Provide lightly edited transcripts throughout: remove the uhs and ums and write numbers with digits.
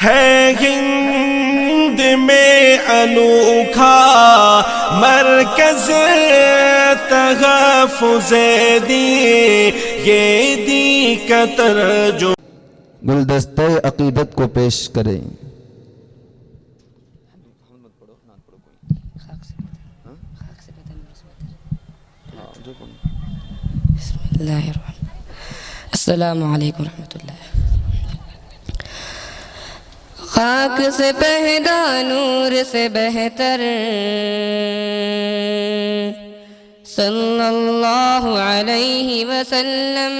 ہے ہند میں انوکھا مرکز تحفظ دی، یہ دی کا ترجمہ گلدستہ عقیدت کو پیش کریں۔ السلام علیکم ورحمۃ اللہ۔ خاک سے پیدا نور سے بہتر صلی اللہ علیہ وسلم،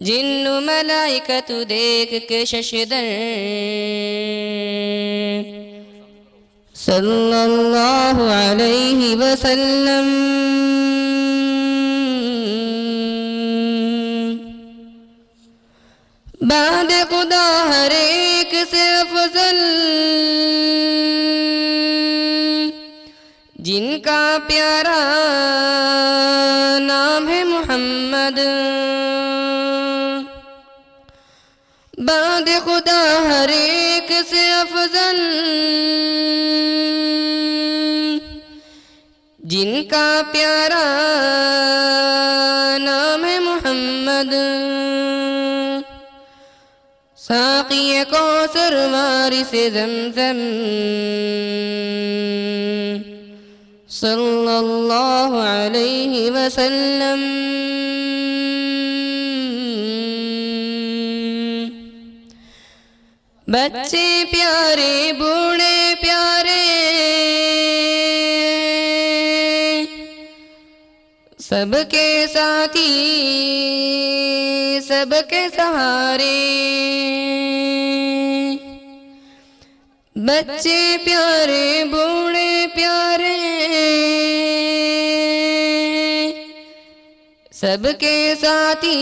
جن و ملائکت دیکھ کے ششدر صلی اللہ علیہ وسلم، بعد خدا ہر ایک سے افضل، جن کا پیارا نام ہے محمد، بعد خدا ہر ایک سے افضل، جن کا پیارا نام ہے محمد، ساقی کوثر وارث زمزم صلی اللہ علیہ وسلم، بچے پیارے بوڑھے پیارے سب کے ساتھی سب کے سہارے، بچے پیارے بوڑھے پیارے سب کے ساتھی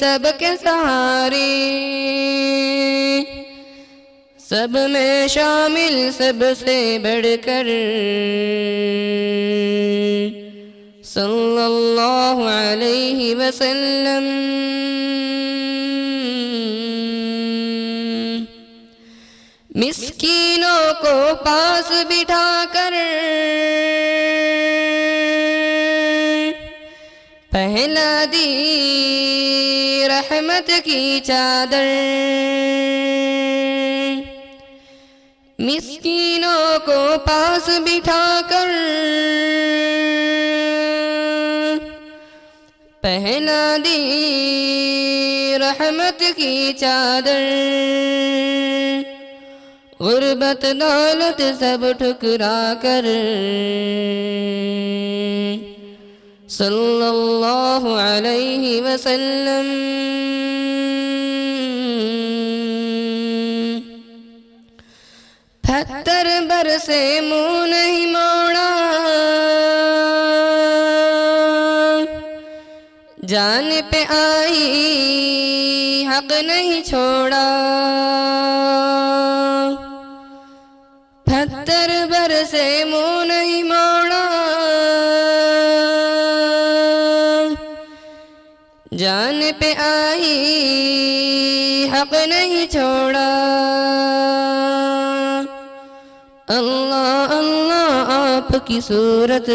سب کے سہارے، سب میں شامل سب سے بڑھ کر صلی اللہ علیہ وسلم، مسکینوں کو پاس بٹھا کر پہنا دی رحمت کی چادر، مسکینوں کو پاس بٹھا کر پہنا دی رحمت کی چادر، غربت دولت سب ٹھکرا کر صلی اللہ علیہ وسلم، پتھر برسے منہ نہیں موڑا، جان پہ آئی حق نہیں چھوڑا، پتھر برسے منہ نہیں موڑا، جان پہ آئی حق نہیں چھوڑا، اللہ اللہ آپ کی صورت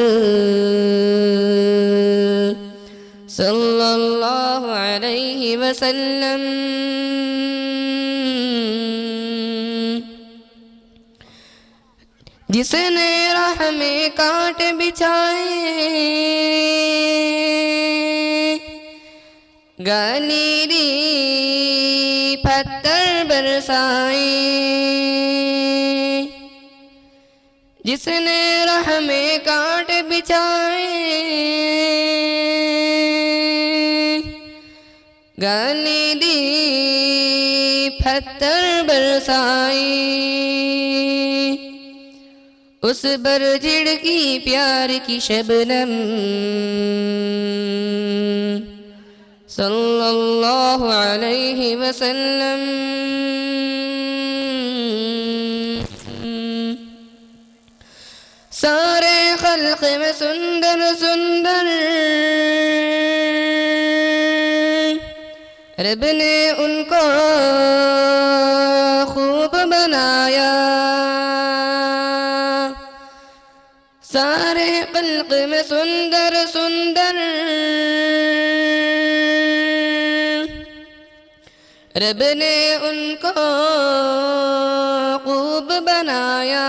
صلی اللہ علیہ وسلم، جس نے راہ میں کانٹ بچھائے گالی دی پتھر برسائے، جس نے راہ میں کانٹ بچھائے گالی دی پتھر برسائے، اس بر جھڑکی پیار کی شبنم صلی اللہ علیہ وسلم، سارے خلق میں سندر سندر رب نے ان کو خوب بنایا، سارے خلق میں سندر سندر، رب نے ان کو خوب بنایا،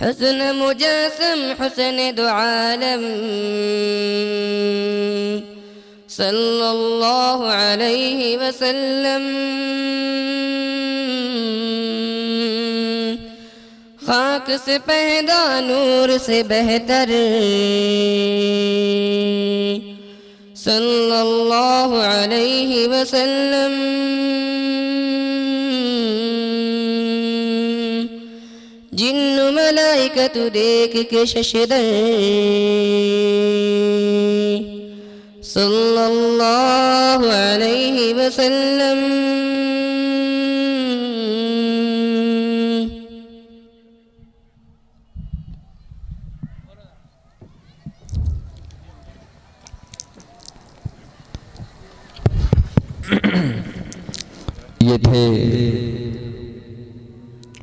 حسن مجسم حسن دو عالم، صلی اللہ علیہ وسلم، خاک سے پیدا نور سے بہتر، صلی اللہ علیہ وسلم، جن ملائکت دیکھ کے ششدر، صلی اللہ علیہ وسلم، یہ تھے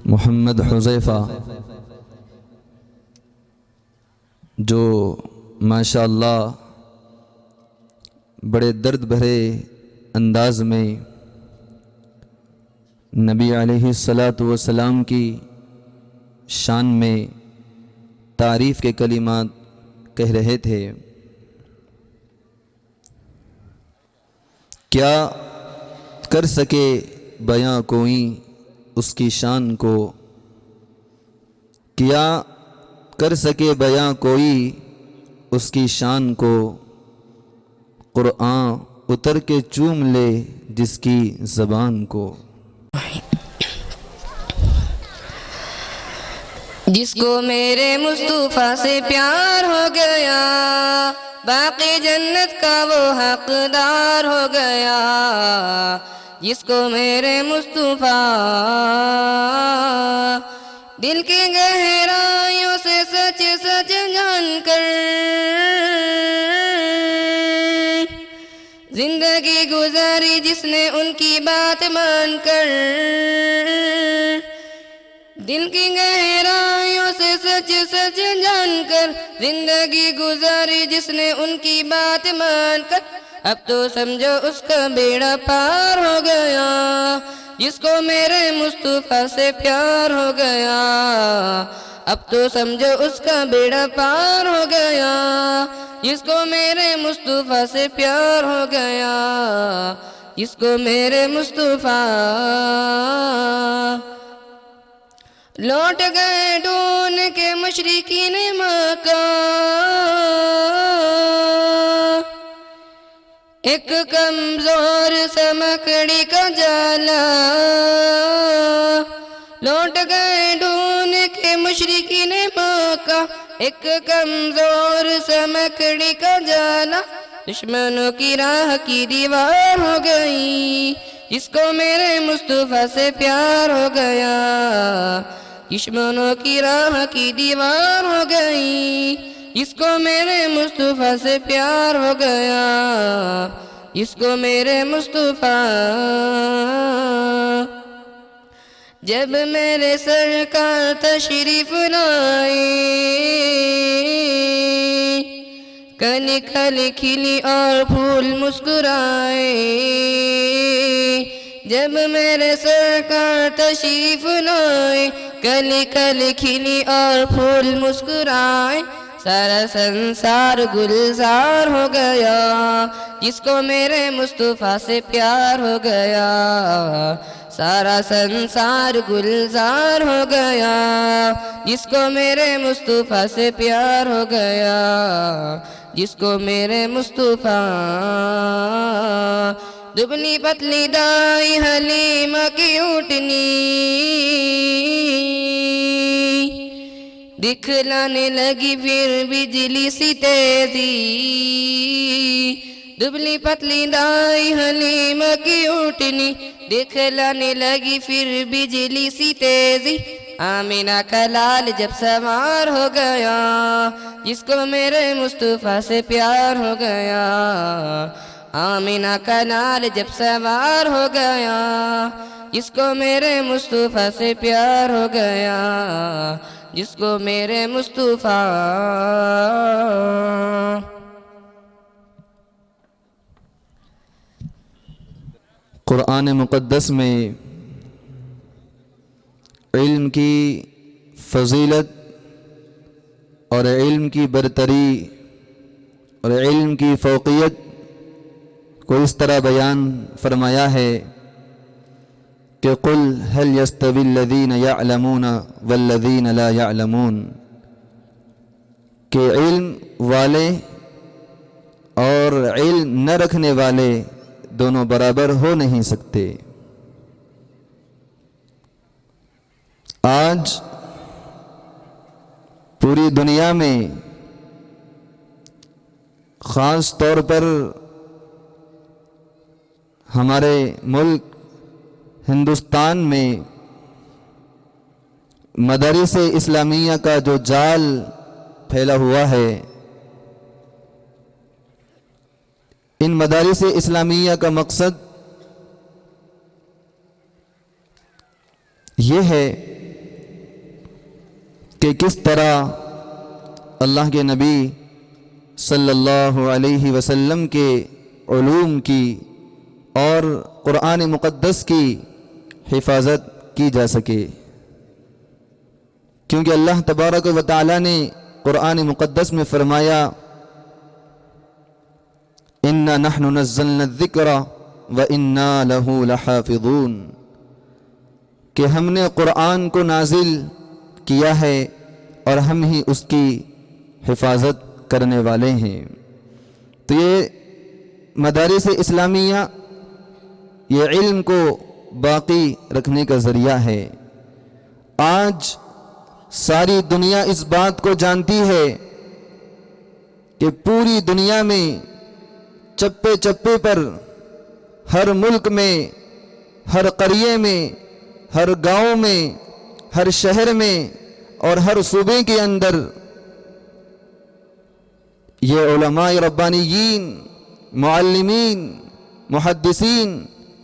محمد حذیفہ جو ماشاءاللہ بڑے درد بھرے انداز میں نبی علیہ الصلاۃ والسلام کی شان میں تعریف کے کلمات کہہ رہے تھے۔ کیا کر سکے بیاں کوئی اس کی شان کو، کیا کر سکے بیاں کوئی اس کی شان کو، قرآن اتر کے چوم لے جس کی زبان کو۔ جس کو میرے مصطفیٰ سے پیار ہو گیا، باقی جنت کا وہ حقدار ہو گیا۔ جس کو میرے مصطفیٰ دل کی گہرائیوں سے سچ سچ جان کر زندگی گزاری، جس نے ان کی بات مان کر، دل کی گہرائیوں سے سچ سچ جان کر زندگی گزاری، جس نے ان کی بات مان کر، اب تو سمجھو اس کا بیڑا پار ہو گیا۔ جس کو میرے مصطفیٰ سے پیار ہو گیا، اب تو سمجھو اس کا بیڑا پار ہو گیا۔ جس کو میرے مصطفیٰ سے پیار ہو گیا، جس کو میرے مصطفیٰ لوٹ گئے ڈھونڈ کے مشرقین مکہ، ایک کمزور سا مکڑی کا جالا، لوٹ گئے ڈھونڈ کے مشرقین مکہ، ایک کمزور سا مکڑی کا جالا، دشمنوں کی راہ کی دیوار ہو گئی۔ جس کو میرے مصطفیٰ سے پیار ہو گیا، دشمنوں کی راہ کی دیوار ہو گئی۔ جس کو میرے مصطفیٰ سے پیار ہو گیا، جس کو میرے مصطفیٰ، جب میرے سرکار تشریف لائے، کلی کلی کھلی اور پھول مسکرائے، جب میرے سرکار تشریف لائے، کلی کلی کھلی اور پھول مسکرائے، سارا سنسار گلزار ہو گیا۔ جس کو میرے مصطفیٰ سے پیار ہو گیا، سارا سنسار گلزار ہو گیا۔ جس کو میرے مصطفیٰ سے پیار ہو گیا، جس کو میرے مصطفیٰ، دبلی پتلی دائی حلیمہ کی اونٹنی دکھلانے لگی پھر بجلی سی تیزی، دبلی پتلی دائی حلیمہ کی اونٹنی دکھلانے لگی پھر بجلی سی تیزی، آمینہ کا لال جب سوار ہو گیا، جس کو میرے مصطفیٰ سے پیار ہو گیا، آمینہ کا لال جب سوار ہو گیا، جس کو میرے مصطفیٰ سے پیار ہو گیا، جس کو میرے مصطفیٰ. قرآن مقدس میں علم کی فضیلت اور علم کی برتری اور علم کی فوقیت کو اس طرح بیان فرمایا ہے کہ قل هل يستوي الذين يعلمون والذين لا يعلمون، کہ علم والے اور علم نہ رکھنے والے دونوں برابر ہو نہیں سکتے. آج پوری دنیا میں خاص طور پر ہمارے ملک ہندوستان میں مدارس اسلامیہ کا جو جال پھیلا ہوا ہے، ان مدارس اسلامیہ کا مقصد یہ ہے کہ کس طرح اللہ کے نبی صلی اللہ علیہ وسلم کے علوم کی اور قرآن مقدس کی حفاظت کی جا سکے، کیونکہ اللہ تبارک و تعالی نے قرآن مقدس میں فرمایا اِنَّا نَحْنُ نَزَّلْنَا الذِّكْرَ وَإِنَّا لَهُ لَحَافِظُونَ، کہ ہم نے قرآن کو نازل کیا ہے اور ہم ہی اس کی حفاظت کرنے والے ہیں. تو یہ مدارس اسلامیہ یہ علم کو باقی رکھنے کا ذریعہ ہے. آج ساری دنیا اس بات کو جانتی ہے کہ پوری دنیا میں چپے چپے پر، ہر ملک میں، ہر قریے میں، ہر گاؤں میں، ہر شہر میں اور ہر صوبے کے اندر یہ علماء ربانیین، معلمین، محدثین،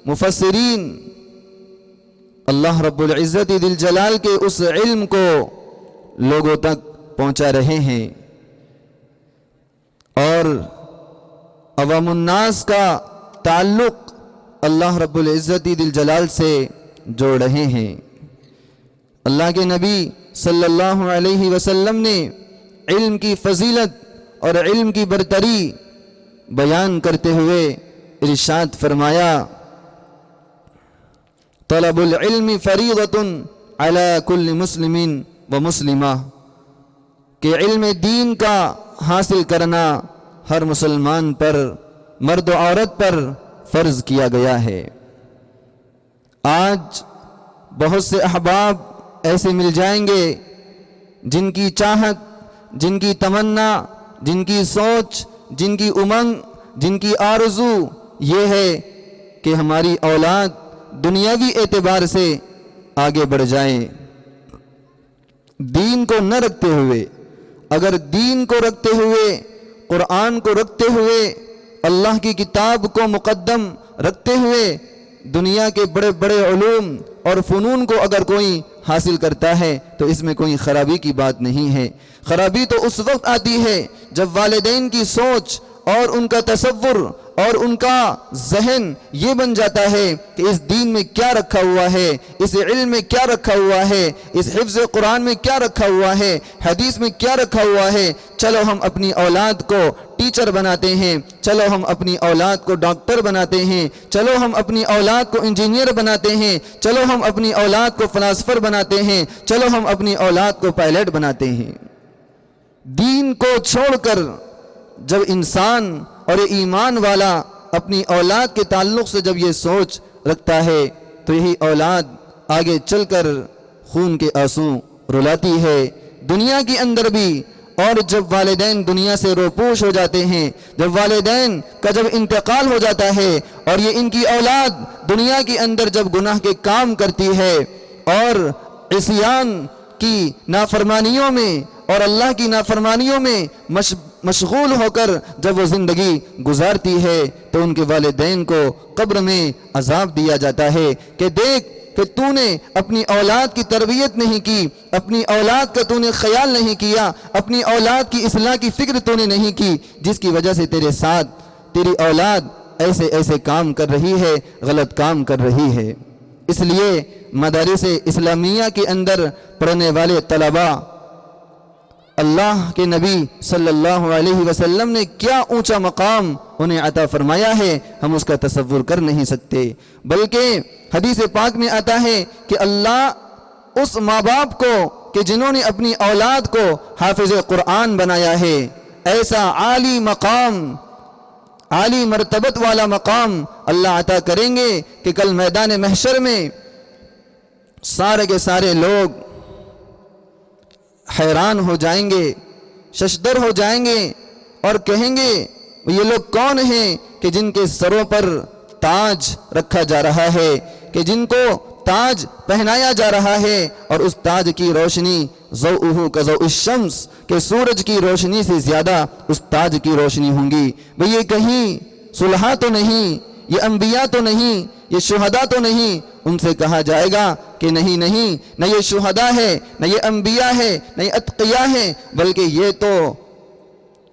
مفسرین اللہ رب العزت ذی جلال کے اس علم کو لوگوں تک پہنچا رہے ہیں اور عوام الناس کا تعلق اللہ رب العزت ذی جلال سے جوڑ رہے ہیں. اللہ کے نبی صلی اللہ علیہ وسلم نے علم کی فضیلت اور علم کی برتری بیان کرتے ہوئے ارشاد فرمایا طلب العلم فریضۃ علی کل مسلم و مسلمہ، کہ علم دین کا حاصل کرنا ہر مسلمان پر، مرد و عورت پر فرض کیا گیا ہے. آج بہت سے احباب ایسے مل جائیں گے جن کی چاہت، جن کی تمنا، جن کی سوچ، جن کی امنگ، جن کی آرزو یہ ہے کہ ہماری اولاد دنیاوی اعتبار سے آگے بڑھ جائیں، دین کو نہ رکھتے ہوئے. اگر دین کو رکھتے ہوئے، قرآن کو رکھتے ہوئے، اللہ کی کتاب کو مقدم رکھتے ہوئے دنیا کے بڑے بڑے علوم اور فنون کو اگر کوئی حاصل کرتا ہے تو اس میں کوئی خرابی کی بات نہیں ہے. خرابی تو اس وقت آتی ہے جب والدین کی سوچ اور ان کا تصور اور ان کا ذہن یہ بن جاتا ہے کہ اس دین میں کیا رکھا ہوا ہے، اس علم میں کیا رکھا ہوا ہے، اس حفظ قرآن میں کیا رکھا ہوا ہے، حدیث میں کیا رکھا ہوا ہے. چلو ہم اپنی اولاد کو ٹیچر بناتے ہیں، چلو ہم اپنی اولاد کو ڈاکٹر بناتے ہیں، چلو ہم اپنی اولاد کو انجینئر بناتے ہیں، چلو ہم اپنی اولاد کو فلاسفر بناتے ہیں، چلو ہم اپنی اولاد کو پائلٹ بناتے ہیں. دین کو چھوڑ کر جب انسان اور ایمان والا اپنی اولاد کے تعلق سے جب یہ سوچ رکھتا ہے تو یہی اولاد آگے چل کر خون کے آنسو رلاتی ہے دنیا کے اندر بھی. اور جب والدین دنیا سے روپوش ہو جاتے ہیں، جب والدین کا جب انتقال ہو جاتا ہے اور یہ ان کی اولاد دنیا کے اندر جب گناہ کے کام کرتی ہے اور عصیان کی نافرمانیوں میں اور اللہ کی نافرمانیوں میں مشغول ہو کر جب وہ زندگی گزارتی ہے تو ان کے والدین کو قبر میں عذاب دیا جاتا ہے کہ دیکھ کہ تو نے اپنی اولاد کی تربیت نہیں کی، اپنی اولاد کا تو نے خیال نہیں کیا، اپنی اولاد کی اصلاح کی فکر تو نے نہیں کی، جس کی وجہ سے تیرے ساتھ تیری اولاد ایسے ایسے کام کر رہی ہے، غلط کام کر رہی ہے۔ اس لیے مدارس اسلامیہ کے اندر پڑھنے والے طلباء، اللہ کے نبی صلی اللہ علیہ وسلم نے کیا اونچا مقام انہیں عطا فرمایا ہے، ہم اس کا تصور کر نہیں سکتے۔ بلکہ حدیث پاک میں آتا ہے کہ اللہ اس ماں باپ کو کہ جنہوں نے اپنی اولاد کو حافظ قرآن بنایا ہے، ایسا عالی مقام، عالی مرتبت والا مقام اللہ عطا کریں گے کہ کل میدان محشر میں سارے کے سارے لوگ حیران ہو جائیں گے، ششدر ہو جائیں گے اور کہیں گے یہ لوگ کون ہیں کہ جن کے سروں پر تاج رکھا جا رہا ہے، کہ جن کو تاج پہنایا جا رہا ہے، اور اس تاج کی روشنی ضوءہ کضوء الشمس، کہ سورج کی روشنی سے زیادہ اس تاج کی روشنی ہوں گی۔ بھئی یہ کہیں صلحاء تو نہیں، یہ انبیاء تو نہیں، یہ شہداء تو نہیں؟ ان سے کہا جائے گا کہ نہیں نہیں، نہ یہ شہداء ہے، نہ یہ انبیاء ہے، نہ یہ اتقیاء ہیں، بلکہ یہ تو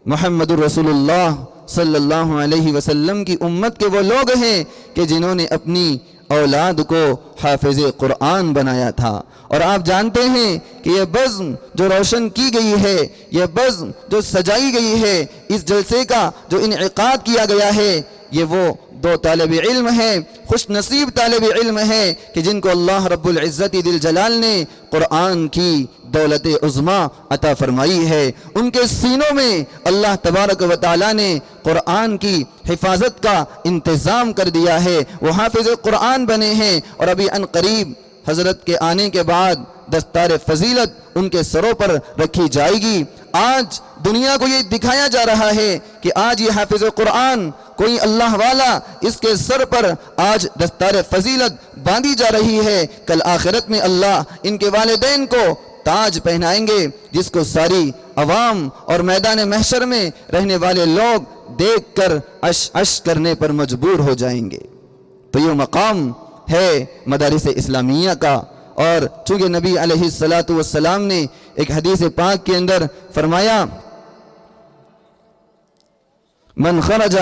محمد رسول اللہ صلی اللہ علیہ وسلم کی امت کے وہ لوگ ہیں کہ جنہوں نے اپنی اولاد کو حافظ قرآن بنایا تھا۔ اور آپ جانتے ہیں کہ یہ بزم جو روشن کی گئی ہے، یہ بزم جو سجائی گئی ہے، اس جلسے کا جو انعقاد کیا گیا ہے، یہ وہ دو طالب علم ہیں، خوش نصیب طالب علم ہیں کہ جن کو اللہ رب العزت ذی الجلال نے قرآن کی دولت عظمیٰ عطا فرمائی ہے۔ ان کے سینوں میں اللہ تبارک و تعالیٰ نے قرآن کی حفاظت کا انتظام کر دیا ہے، وہ حافظ قرآن بنے ہیں، اور ابھی ان قریب حضرت کے آنے کے بعد دستار فضیلت ان کے سروں پر رکھی جائے گی۔ آج دنیا کو یہ دکھایا جا رہا ہے کہ آج یہ حافظ قرآن کوئی اللہ والا، اس کے سر پر آج دستار فضیلت باندھی جا رہی ہے، کل آخرت میں اللہ ان کے والدین کو تاج پہنائیں گے، جس کو ساری عوام اور میدان محشر میں رہنے والے لوگ دیکھ کر عش عش کرنے پر مجبور ہو جائیں گے۔ تو یہ مقام ہے مدارس اسلامیہ کا۔ اور چونکہ نبی علیہ السلام نے ایک حدیث پاک کے اندر فرمایا من خرج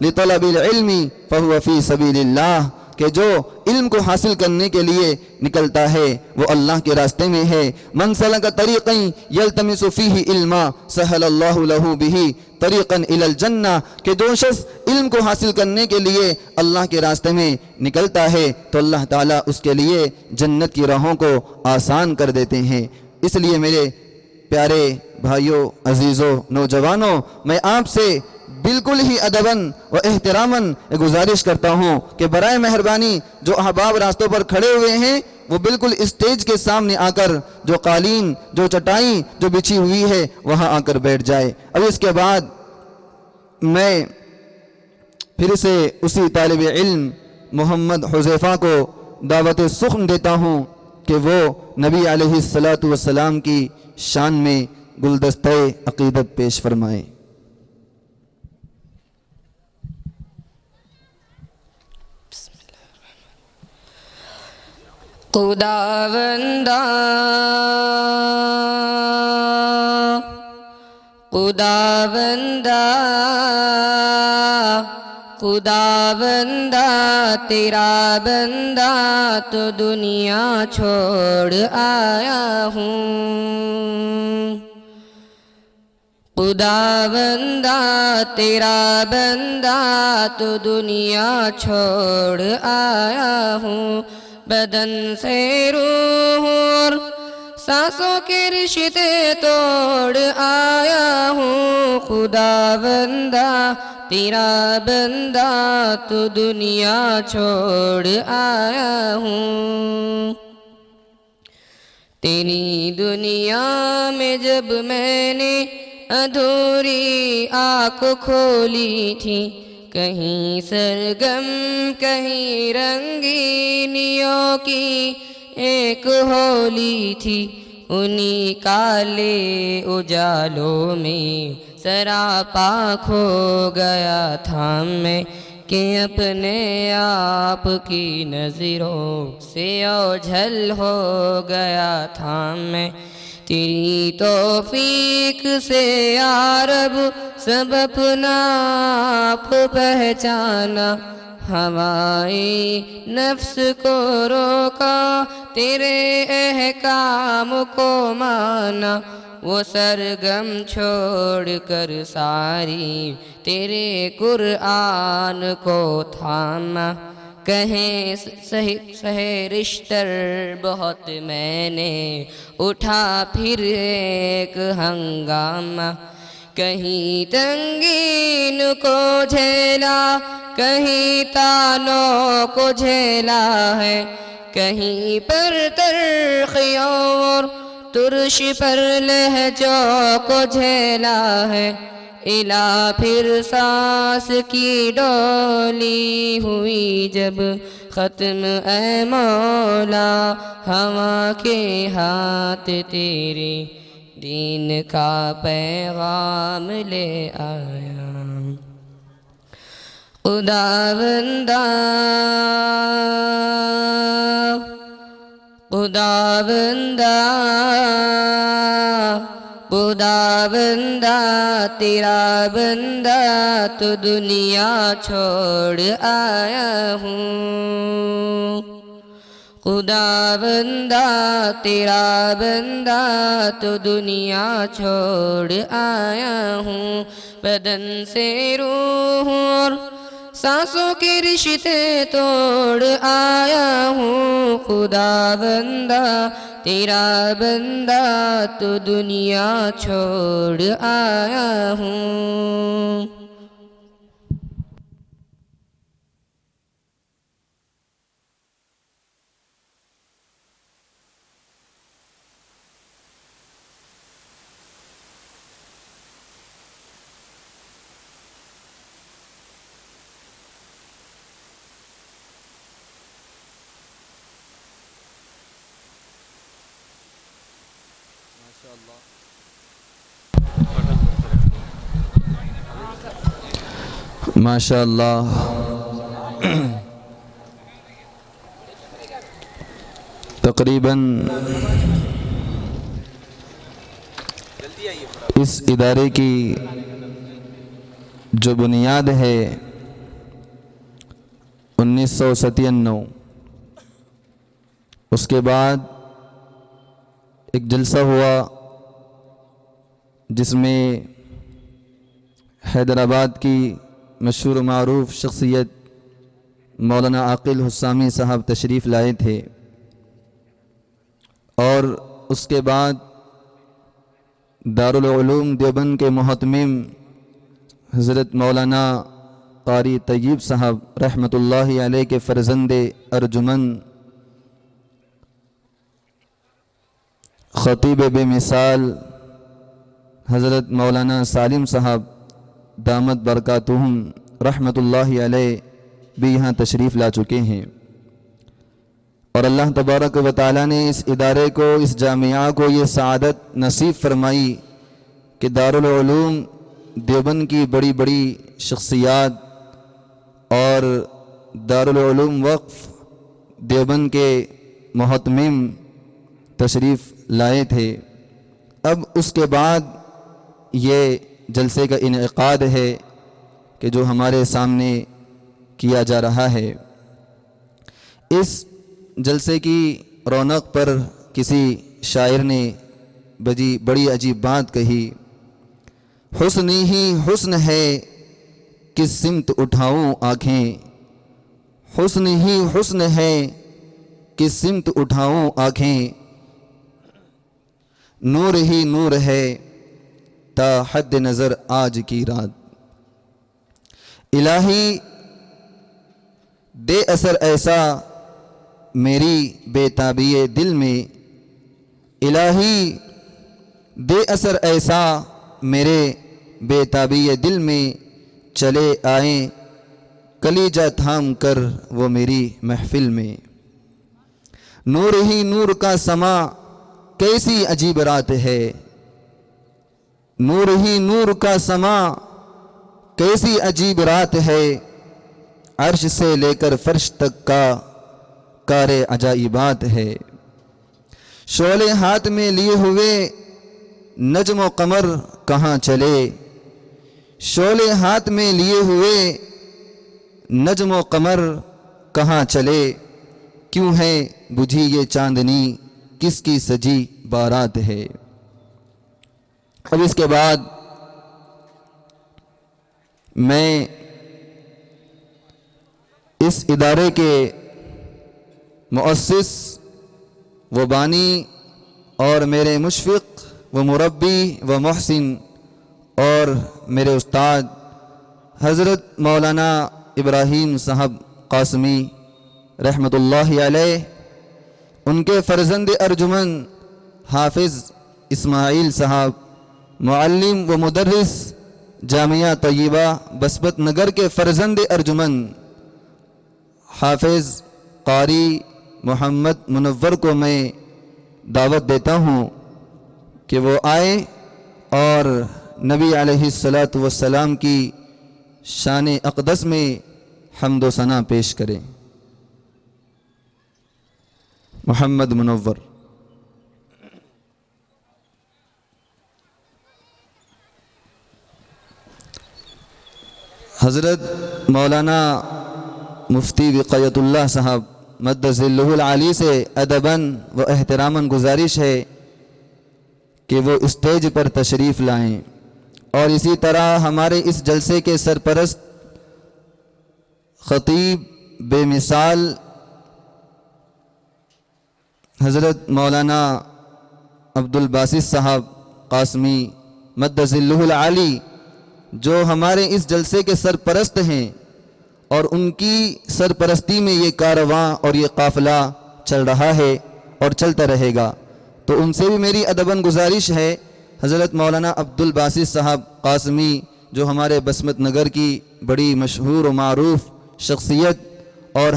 لطلب العلم فهو فی سبیل اللہ، کہ جو علم کو حاصل کرنے کے لیے نکلتا ہے وہ اللہ کے راستے میں ہے۔ من سلک طریقا یلتمس فیہ علما سہل اللہ لہ بہ طریقا الی الجنہ، کہ جو شخص علم کو حاصل کرنے کے لیے اللہ کے راستے میں نکلتا ہے تو اللہ تعالیٰ اس کے لیے جنت کی راہوں کو آسان کر دیتے ہیں۔ اس لیے میرے پیارے بھائیوں، عزیزوں، نوجوانوں، میں آپ سے بالکل ہی ادباً و احتراماً گزارش کرتا ہوں کہ برائے مہربانی جو احباب راستوں پر کھڑے ہوئے ہیں وہ بالکل اسٹیج کے سامنے آ کر جو قالین، جو چٹائی جو بچھی ہوئی ہے وہاں آ کر بیٹھ جائے۔ اب اس کے بعد میں پھر سے اسی طالب علم محمد حذیفہ کو دعوت سخن دیتا ہوں کہ وہ نبی علیہ السلام کی شان میں گلدستہ عقیدت پیش فرمائیں۔ خداوندا خداوندا خداوندا تیرا بندہ تو دنیا چھوڑ آیا ہوں، خداوندا تیرا بندہ تو دنیا چھوڑ آیا ہوں، بدن سے روح اور سانسوں کے رشتے توڑ آیا ہوں، خداوندا تیرا بندہ تو دنیا چھوڑ آیا ہوں۔ تیری دنیا میں جب میں نے ادھوری آنکھ کھولی تھی، کہیں سرگم کہیں رنگینیوں کی ایک ہولی تھی، انہی کالے اجالوں میں سراپا کھو گیا تھا میں، کہ اپنے آپ کی نظروں سے اوجھل ہو گیا تھا میں۔ تیری توفیق سے یا رب سب اپنا آپ پہچانا، ہوائے نفس کو روکا، تیرے احکام کو مانا، وہ سرگم چھوڑ کر ساری تیرے قرآن کو تھاما۔ کہیں سہرشتر بہت میں نے اٹھا پھر ایک ہنگامہ، کہیں تنگین کو جھیلا، کہیں تانوں کو جھیلا ہے، کہیں پر ترخیوں اور ترش پر لہجوں کو جھیلا ہے۔ الہ پھر سانس کی ڈولی ہوئی جب ختم اے مولا، ہوا کے ہاتھ تیرے دین کا پیغام لے آیا۔ خدا بندہ خدا بندہ خدا بندہ تیرا بندہ تو دنیا چھوڑ آیا ہوں، خدا بندہ تیرا بندہ تو دنیا چھوڑ آیا ہوں، بدن سے روح اور سانسوں کے رشتے توڑ آیا ہوں، خدا بندہ تیرا بندہ تو دنیا چھوڑ آیا ہوں۔ ماشاء اللہ، تقریباً اس ادارے کی جو بنیاد ہے 1997، اس کے بعد ایک جلسہ ہوا جس میں حیدرآباد کی مشہور و معروف شخصیت مولانا عاقل حسامی صاحب تشریف لائے تھے، اور اس کے بعد دارالعلوم دیوبند کے محتمم حضرت مولانا قاری طیب صاحب رحمۃ اللہ علیہ کے فرزند ارجمند خطیب بے مثال حضرت مولانا سالم صاحب دامت برکاتہم رحمۃ اللہ علیہ بھی یہاں تشریف لا چکے ہیں، اور اللہ تبارک و تعالیٰ نے اس ادارے کو، اس جامعہ کو یہ سعادت نصیب فرمائی کہ دارالعلوم دیوبند کی بڑی بڑی شخصیات اور دارالعلوم وقف دیوبند کے محتمم تشریف لائے تھے۔ اب اس کے بعد یہ جلسے کا انعقاد ہے کہ جو ہمارے سامنے کیا جا رہا ہے۔ اس جلسے کی رونق پر کسی شاعر نے بڑی عجیب بات کہی، حسن ہی حسن ہے کس سمت اٹھاؤں آنکھیں، حسن ہی حسن ہے کس سمت اٹھاؤں آنکھیں، نور ہی نور ہے تا حد نظر آج کی رات، الہی دے اثر ایسا میری بے تابی دل میں، الہی دے اثر ایسا میرے بے تابی دل میں، چلے آئیں کلیجہ تھام کر وہ میری محفل میں، نور ہی نور کا سما کیسی عجیب رات ہے، نور ہی نور کا سما کیسی عجیب رات ہے، عرش سے لے کر فرش تک کا کار عجائبات ہے۔ شعلے ہاتھ میں لیے ہوئے نجم و قمر کہاں چلے، شعلے ہاتھ میں لیے ہوئے نجم و قمر کہاں چلے، کیوں ہے بجھی یہ چاندنی کس کی سجی بارات ہے۔ اب اس کے بعد میں اس ادارے کے مؤسس و بانی اور میرے مشفق و مربی و محسن اور میرے استاد حضرت مولانا ابراہیم صاحب قاسمی رحمۃ اللہ علیہ، ان کے فرزند ارجمن حافظ اسماعیل صاحب، معلم و مدرس جامعہ طیبہ بسبت نگر کے فرزند ارجمن حافظ قاری محمد منور کو میں دعوت دیتا ہوں کہ وہ آئے اور نبی علیہ الصلاۃ والسلام کی شان اقدس میں حمد و ثنا پیش کریں۔ محمد منور۔ حضرت مولانا مفتی وقایت اللہ صاحب مد ظلہ العالی سے ادباً و احتراماً گزارش ہے کہ وہ اسٹیج پر تشریف لائیں، اور اسی طرح ہمارے اس جلسے کے سرپرست خطیب بے مثال حضرت مولانا عبدالباسط صاحب قاسمی مد ظلہ العالی، جو ہمارے اس جلسے کے سرپرست ہیں، اور ان کی سرپرستی میں یہ کارواں اور یہ قافلہ چل رہا ہے اور چلتا رہے گا، تو ان سے بھی میری ادباً گزارش ہے حضرت مولانا عبدالباسط صاحب قاسمی، جو ہمارے بسمت نگر کی بڑی مشہور و معروف شخصیت، اور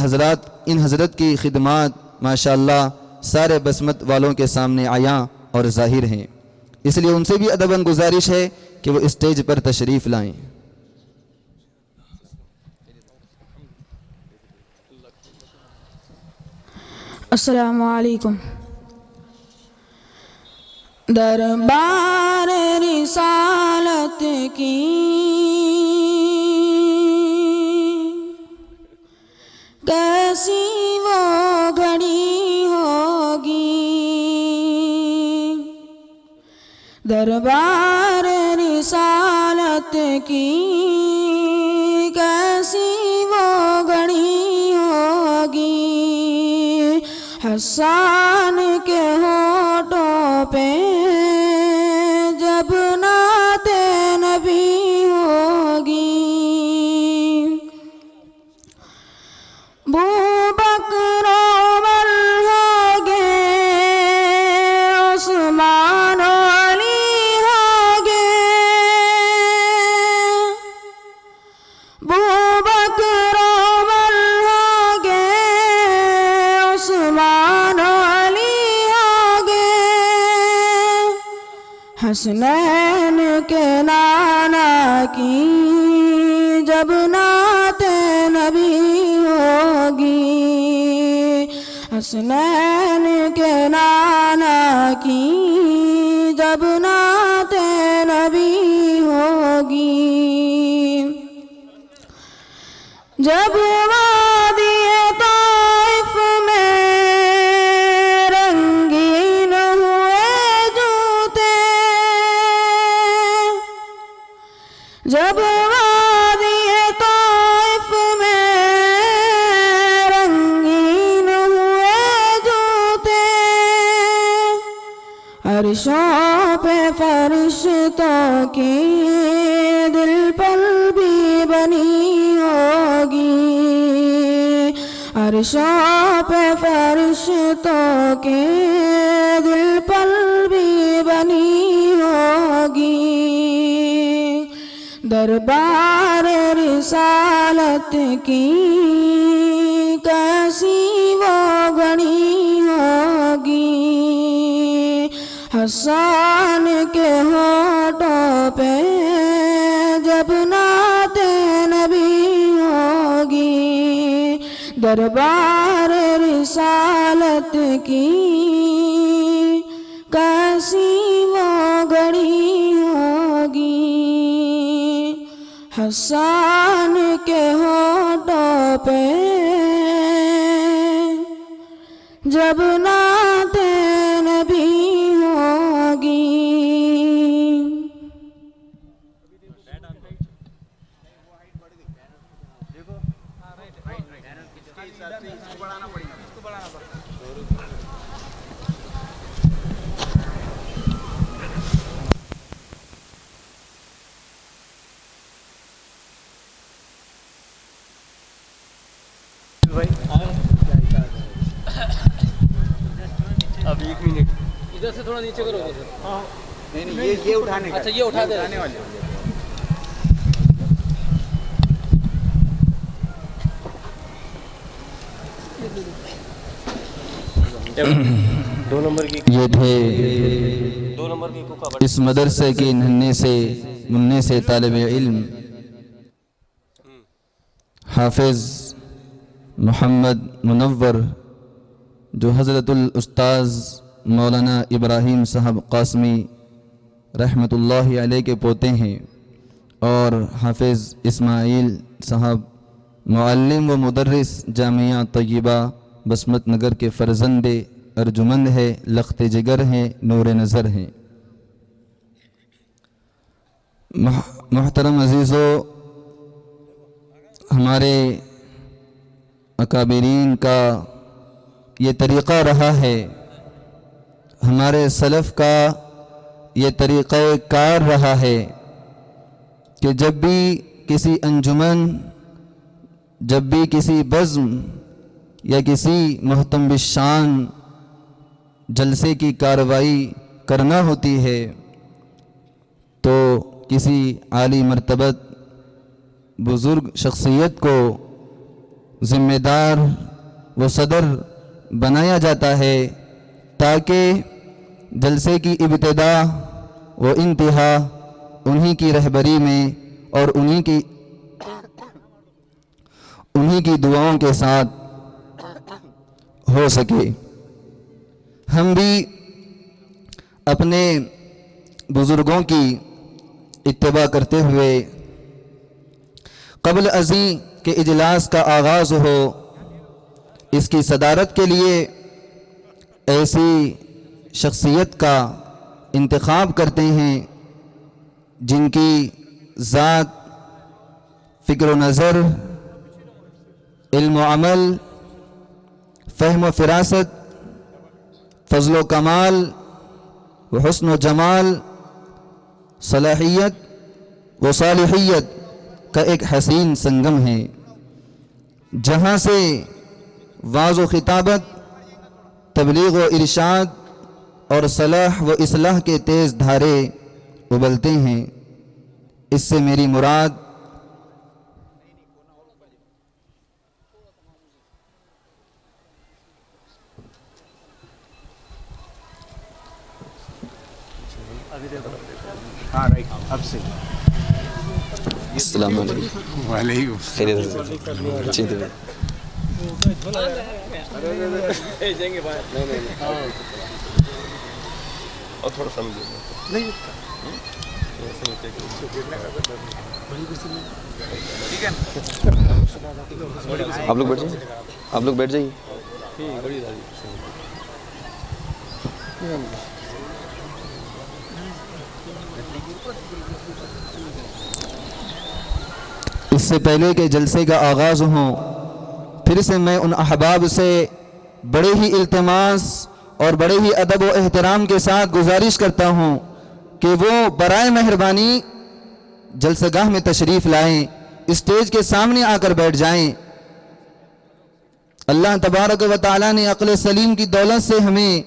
ان حضرت کی خدمات ماشاءاللہ سارے بسمت والوں کے سامنے عیاں اور ظاہر ہیں، اس لیے ان سے بھی ادباً گزارش ہے کہ وہ اسٹیج پر تشریف لائیں۔ السلام علیکم۔ دربار رسالت کی کیسی وہ گھڑی ہوگی، دربار رسالت کی کیسی وہ گھڑی ہوگی، حسان کے ہونٹوں پہ جب نعت نبی ہوگی، بوبکر عمر ہوگے، عثمان و علی ہوگے، بوبکر عمر ہوگے، عثمان و علی ہوگے، حسنین کے نانا کی جب نعت نبی ہوگی، حسنین کے نانا کی جب نعت نبی ہوگی، جب وادی طائف میں رنگین ہوئے جوتے، جب وادی طائف میں رنگین ہوئے جوتے، عرشوں پہ فرشتوں کی دل پر بھی بنی ہوگی، عرشوں پہ فرشتوں کے دل پر بھی بنی ہوگی، دربار رسالت کی کیسی وہ گھڑی ہوگی، حسان کے ہونٹوں پہ جب نعت نبی ہوگی، دربار رسالت کی کیسی وہ گھڑی ہوگی۔ حسان کے ہونٹوں پہ جب نعت نبی ہوگی۔ اب 1 منٹ ادھر سے تھوڑا نیچے کرو ادھر سے۔ ہاں نہیں یہ اٹھانے کا، اچھا یہ اٹھا دے والے۔ یہ تھے اس مدرسے کے ننھے سے مننے سے طالب علم حافظ محمد منور، جو حضرت الاستاذ مولانا ابراہیم صاحب قاسمی رحمۃ اللہ علیہ کے پوتے ہیں، اور حافظ اسماعیل صاحب معلم و مدرس جامعہ طیبہ بسمت نگر کے فرزند ارجمند ہے، لخت جگر ہیں، نور نظر ہیں۔ محترم عزیزو، ہمارے اکابرین کا یہ طریقہ رہا ہے، ہمارے سلف کا یہ طریقہ کار رہا ہے کہ جب بھی کسی انجمن، جب بھی کسی بزم یا کسی محتم بالشان جلسے کی کارروائی کرنا ہوتی ہے تو کسی عالی مرتبت بزرگ شخصیت کو ذمہ دار و صدر بنایا جاتا ہے، تاکہ جلسے کی ابتدا و انتہا انہی کی رہبری میں اور انہی کی دعاؤں کے ساتھ ہو سکے۔ ہم بھی اپنے بزرگوں کی اتباع کرتے ہوئے قبل ازیں کہ اجلاس کا آغاز ہو، اس کی صدارت کے لیے ایسی شخصیت کا انتخاب کرتے ہیں جن کی ذات، فکر و نظر، علم و عمل، فہم و فراست، فضل و کمال و حسن و جمال، صلاحیت و صالحیت کا ایک حسین سنگم ہے، جہاں سے واعظ و خطابت، تبلیغ و ارشاد اور صلاح و اصلاح کے تیز دھارے ابلتے ہیں۔ اس سے میری مراد السلام علیکم۔ وعلیکم آپ لوگ بیٹھ جائیے، آپ لوگ بیٹھ جائیے۔ اس سے پہلے کہ جلسے کا آغاز ہو، پھر سے میں ان احباب سے بڑے ہی التماس اور بڑے ہی ادب و احترام کے ساتھ گزارش کرتا ہوں کہ وہ برائے مہربانی جلسہ گاہ میں تشریف لائیں، اسٹیج کے سامنے آ کر بیٹھ جائیں۔ اللہ تبارک و تعالیٰ نے عقل سلیم کی دولت سے ہمیں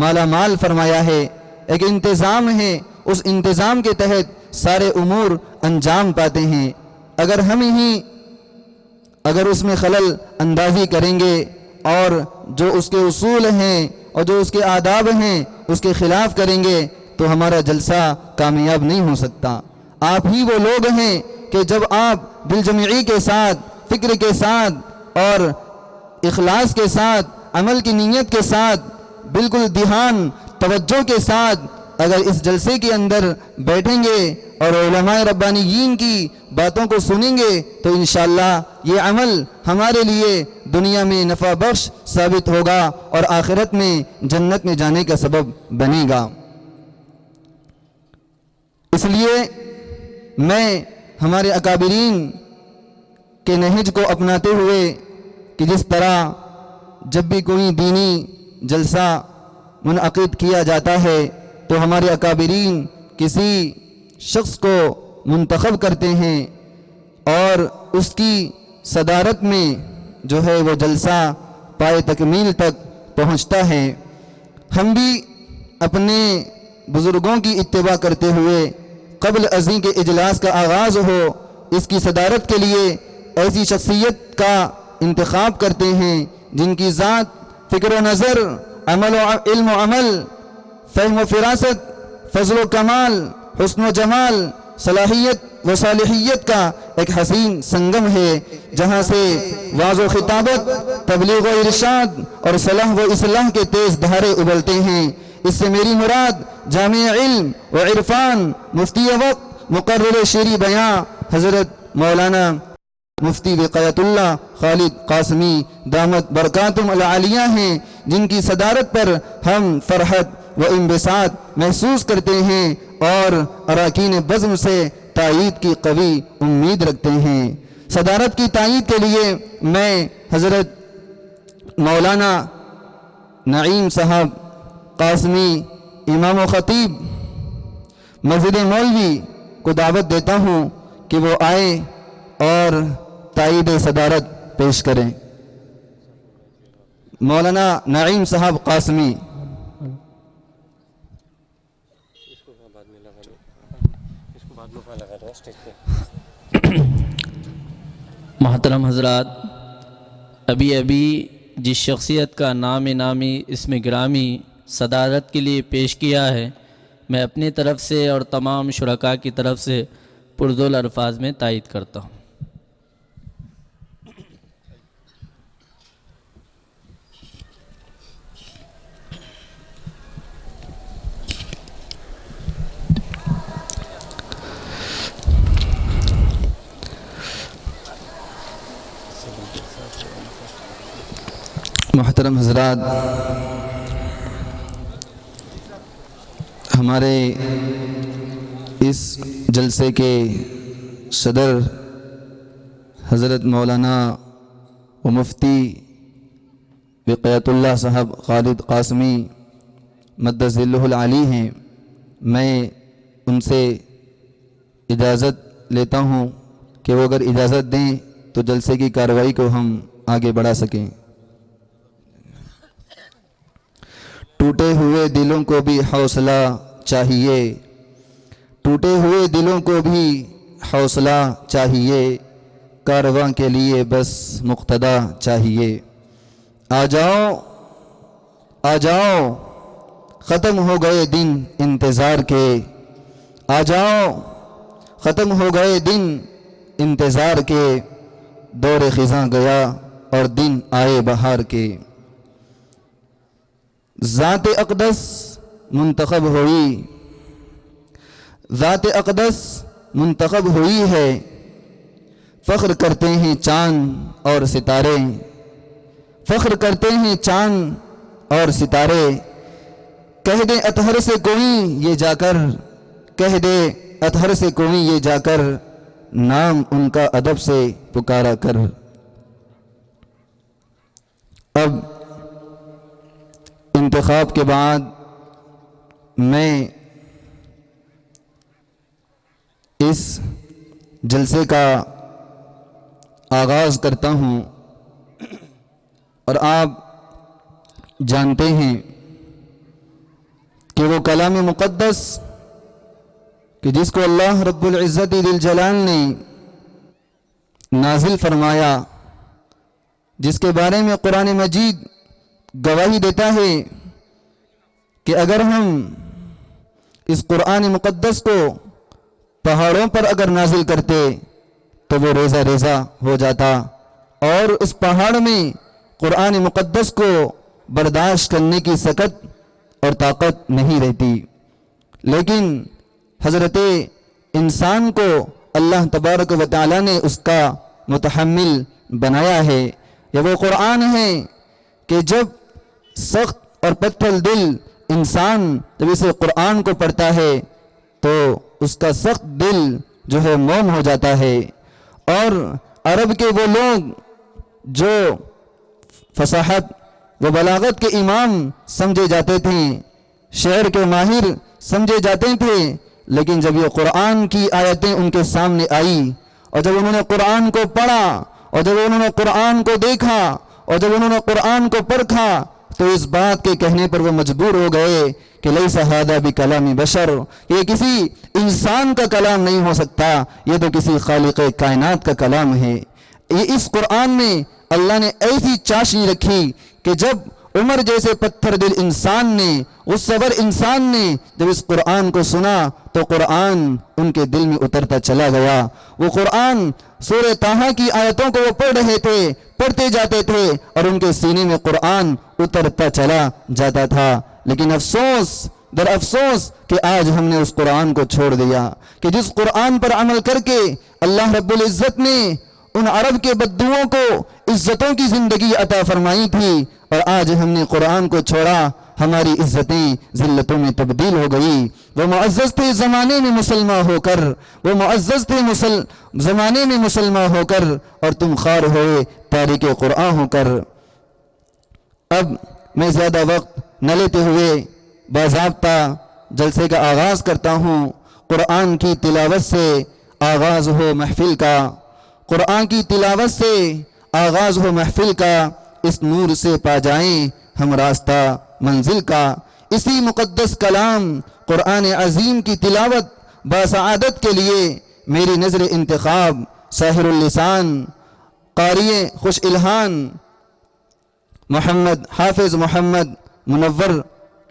مالا مال فرمایا ہے، ایک انتظام ہے، اس انتظام کے تحت سارے امور انجام پاتے ہیں۔ اگر اس میں خلل اندازی کریں گے اور جو اس کے اصول ہیں اور جو اس کے آداب ہیں اس کے خلاف کریں گے تو ہمارا جلسہ کامیاب نہیں ہو سکتا۔ آپ ہی وہ لوگ ہیں کہ جب آپ دلجمعی کے ساتھ، فکر کے ساتھ اور اخلاص کے ساتھ، عمل کی نیت کے ساتھ، بالکل دھیان توجہ کے ساتھ اگر اس جلسے کے اندر بیٹھیں گے اور علماء ربانیین کی باتوں کو سنیں گے تو انشاءاللہ یہ عمل ہمارے لیے دنیا میں نفع بخش ثابت ہوگا اور آخرت میں جنت میں جانے کا سبب بنے گا۔ اس لیے میں ہمارے اکابرین کے نہج کو اپناتے ہوئے کہ جس طرح جب بھی کوئی دینی جلسہ منعقد کیا جاتا ہے تو ہمارے اکابرین کسی شخص کو منتخب کرتے ہیں اور اس کی صدارت میں جو ہے وہ جلسہ پائے تکمیل تک پہنچتا ہے۔ ہم بھی اپنے بزرگوں کی اتباع کرتے ہوئے قبل ازیں کے اجلاس کا آغاز ہو اس کی صدارت کے لیے ایسی شخصیت کا انتخاب کرتے ہیں جن کی ذات، فکر و نظر، عمل و علم و عمل، فہم و فراست، فضل و کمال، حسن و جمال، صلاحیت و صالحیت کا ایک حسین سنگم ہے جہاں سے واعظ و خطابت، تبلیغ و ارشاد اور صلاح و اصلاح کے تیز دھارے ابلتے ہیں۔ اس سے میری مراد جامع علم و عرفان، مفتی وقت، مقرر شیریں بیاں حضرت مولانا مفتی وقایت اللہ خالد قاسمی دامت برکاتہم العالیہ ہیں، جن کی صدارت پر ہم فرحت و انبساط محسوس کرتے ہیں اور اراکین بزم سے تائید کی قوی امید رکھتے ہیں۔ صدارت کی تائید کے لیے میں حضرت مولانا نعیم صاحب قاسمی امام و خطیب مسجد مولوی کو دعوت دیتا ہوں کہ وہ آئے اور تائید صدارت پیش کریں۔ مولانا نعیم صاحب قاسمی۔ محترم حضرات، ابھی جس شخصیت کا نام نامی اسم گرامی صدارت کے لیے پیش کیا ہے، میں اپنی طرف سے اور تمام شرکاء کی طرف سے پرذل الفاظ میں تائید کرتا ہوں۔ محترم حضرات، ہمارے اس جلسے کے صدر حضرت مولانا و مفتی وقایت اللہ صاحب خالد قاسمی مد ظلہ العالی ہیں۔ میں ان سے اجازت لیتا ہوں کہ وہ اگر اجازت دیں تو جلسے کی کارروائی کو ہم آگے بڑھا سکیں۔ ٹوٹے ہوئے دلوں کو بھی حوصلہ چاہیے، ٹوٹے ہوئے دلوں کو بھی حوصلہ چاہیے، کارواں کے لیے بس مقتدا چاہیے۔ آ جاؤ آ جاؤ ختم ہو گئے دن انتظار کے، آ جاؤ ختم ہو گئے دن انتظار کے، دور خزاں گیا اور دن آئے بہار کے۔ ذات اقدس منتخب ہوئی، ذات اقدس منتخب ہوئی ہے، فخر کرتے ہیں چاند اور ستارے، فخر کرتے ہیں چاند اور ستارے۔ کہہ دے اطہر سے کوئی یہ جا کر، کہہ دے اطہر سے کوئی یہ جا کر، نام ان کا ادب سے پکارا کر۔ اب انتخاب کے بعد میں اس جلسے کا آغاز کرتا ہوں، اور آپ جانتے ہیں کہ وہ کلام مقدس کہ جس کو اللہ رب العزت ذی الجلال نے نازل فرمایا، جس کے بارے میں قرآن مجید گواہی دیتا ہے کہ اگر ہم اس قرآن مقدس کو پہاڑوں پر اگر نازل کرتے تو وہ ریزہ ریزہ ہو جاتا، اور اس پہاڑ میں قرآن مقدس کو برداشت کرنے کی سکت اور طاقت نہیں رہتی۔ لیکن حضرت انسان کو اللہ تبارک و تعالیٰ نے اس کا متحمل بنایا ہے۔ یہ وہ قرآن ہے کہ جب سخت اور پتھر دل انسان جب اسے قرآن کو پڑھتا ہے تو اس کا سخت دل جو ہے موم ہو جاتا ہے۔ اور عرب کے وہ لوگ جو فصاحت و بلاغت کے امام سمجھے جاتے تھے، شعر کے ماہر سمجھے جاتے تھے، لیکن جب یہ قرآن کی آیتیں ان کے سامنے آئی اور جب انہوں نے قرآن کو پڑھا اور جب انہوں نے قرآن کو دیکھا اور جب انہوں نے قرآن کو پرکھا تو اس بات کے کہنے پر وہ مجبور ہو گئے کہ لیس ھذا بکلام بشر، یہ کسی انسان کا کلام نہیں ہو سکتا، یہ تو کسی خالق کائنات کا کلام ہے۔ یہ اس قرآن میں اللہ نے ایسی چاشنی رکھی کہ جب عمر جیسے پتھر دل انسان نے، اس صبر انسان نے جب اس قرآن کو سنا تو قرآن ان کے دل میں اترتا چلا گیا۔ وہ قرآن سورہ طٰہٰ کی آیتوں کو وہ پڑھ رہے تھے، پڑھتے جاتے تھے اور ان کے سینے میں قرآن اترتا چلا جاتا تھا۔ لیکن افسوس در افسوس کہ آج ہم نے اس قرآن کو چھوڑ دیا، کہ جس قرآن پر عمل کر کے اللہ رب العزت نے ان عرب کے بدوؤں کو عزتوں کی زندگی عطا فرمائی تھی، اور آج ہم نے قرآن کو چھوڑا، ہماری عزتیں ذلتوں میں تبدیل ہو گئی۔ وہ معزز تھے زمانے میں مسلمان ہو کر، وہ معزز تھے زمانے میں مسلمان ہو کر، اور تم خوار ہوئے تاریک قرآن ہو کر۔ اب میں زیادہ وقت نہ لیتے ہوئے باضابطہ جلسے کا آغاز کرتا ہوں۔ قرآن کی تلاوت سے آغاز ہو محفل کا، قرآن کی تلاوت سے آغاز ہو محفل کا، اس نور سے پا جائیں ہم راستہ منزل کا۔ اسی مقدس کلام قرآن عظیم کی تلاوت باسعادت کے لیے میری نظر انتخاب ساحر اللسان قاری خوش الہان محمد حافظ محمد منور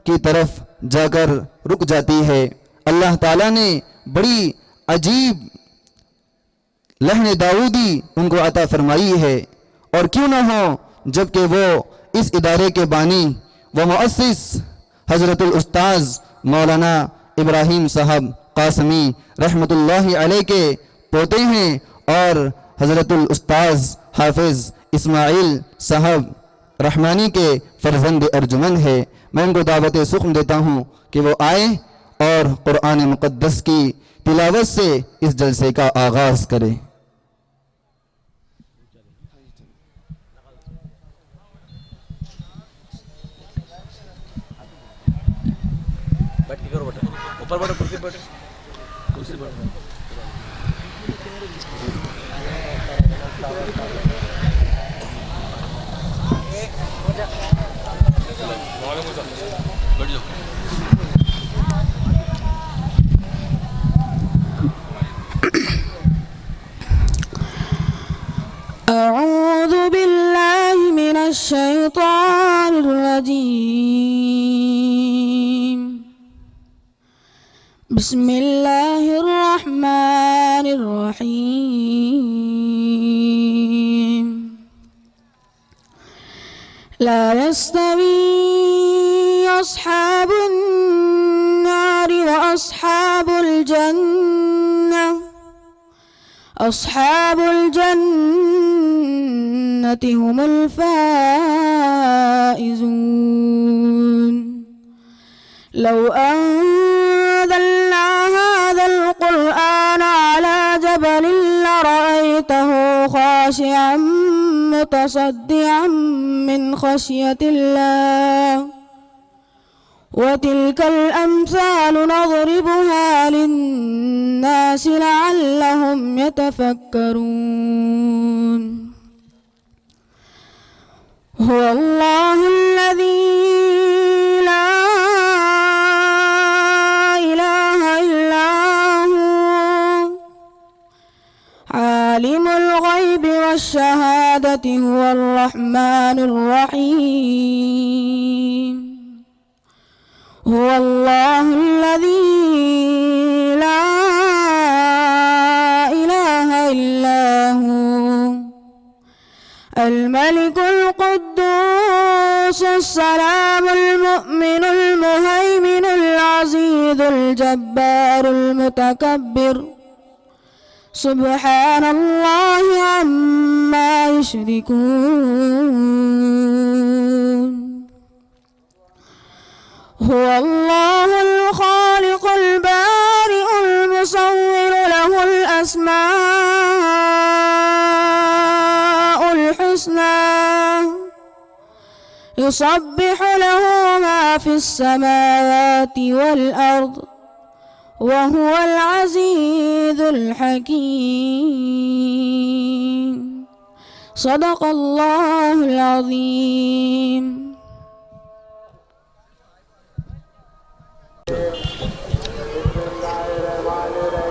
کی طرف جا کر رک جاتی ہے۔ اللہ تعالیٰ نے بڑی عجیب لحن داؤدی ان کو عطا فرمائی ہے، اور کیوں نہ ہو جبکہ وہ اس ادارے کے بانی و مؤسس حضرت الاستاذ مولانا ابراہیم صاحب قاسمی رحمۃ اللہ علیہ کے پوتے ہیں، اور حضرت الاستاذ حافظ اسماعیل صاحب رحمانی کے فرزند ارجمند ہے۔ میں ان کو دعوت سخن دیتا ہوں کہ وہ آئیں اور قرآن مقدس کی تلاوت سے اس جلسے کا آغاز کریں۔ بیٹھ کے کرو بیٹا، اوپر بیٹھو، کرسی بیٹھو، کرسی بیٹھو۔ أعوذ بالله من الشيطان الرجيم. بسم الله الرحمن الرحيم. لا يستوي أصحاب النار وأصحاب الجنة، أصحاب الجنة هم الفائزون. لو أنزلنا هذا القرآن على جبل لرأيته خاشعا متصدعا من خشية الله. وتلك الأمثال نضربها للناس لعلهم يتفكرون. هو الله الذي لا إله إلا هو عالم الغيب والشهادة هو الرحمن الرحيم. هو الله الذي لا إله إلا هو الملك القدوس السلام المؤمن المهيمن العزيز الجبار المتكبر سبحان الله عما يشركون هو الله الخالق البارئ المصور له الأسماء الحسنى يسبح له ما في السماوات والأرض وهو العزيز الحكيم صدق الله العظيم.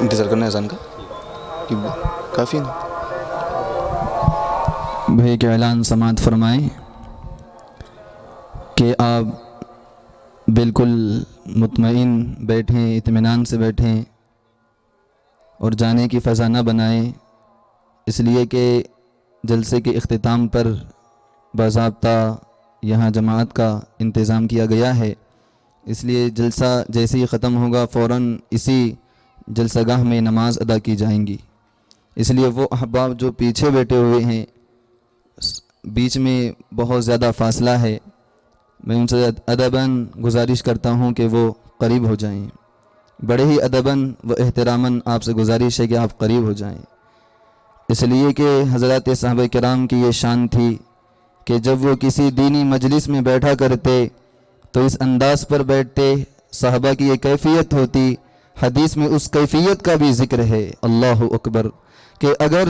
انتظار کرنا ہے اذان کا کہ کافی نا بھائی کے اعلان سماعت فرمائیں کہ آپ بالکل مطمئن بیٹھیں، اطمینان سے بیٹھیں اور جانے کی فضا نہ بنائیں، اس لیے کہ جلسے کے اختتام پر باضابطہ یہاں جماعت کا انتظام کیا گیا ہے، اس لیے جلسہ جیسے ہی ختم ہوگا فوراً اسی جلسہ گاہ میں نماز ادا کی جائیں گی. اس لیے وہ احباب جو پیچھے بیٹھے ہوئے ہیں، بیچ میں بہت زیادہ فاصلہ ہے، میں ان سے ادباً گزارش کرتا ہوں کہ وہ قریب ہو جائیں. بڑے ہی ادباً و احتراماً آپ سے گزارش ہے کہ آپ قریب ہو جائیں، اس لیے کہ حضرات صحابہ کرام کی یہ شان تھی کہ جب وہ کسی دینی مجلس میں بیٹھا کرتے تو اس انداز پر بیٹھتے. صحابہ کی یہ کیفیت ہوتی، حدیث میں اس کیفیت کا بھی ذکر ہے، اللہ اکبر، کہ اگر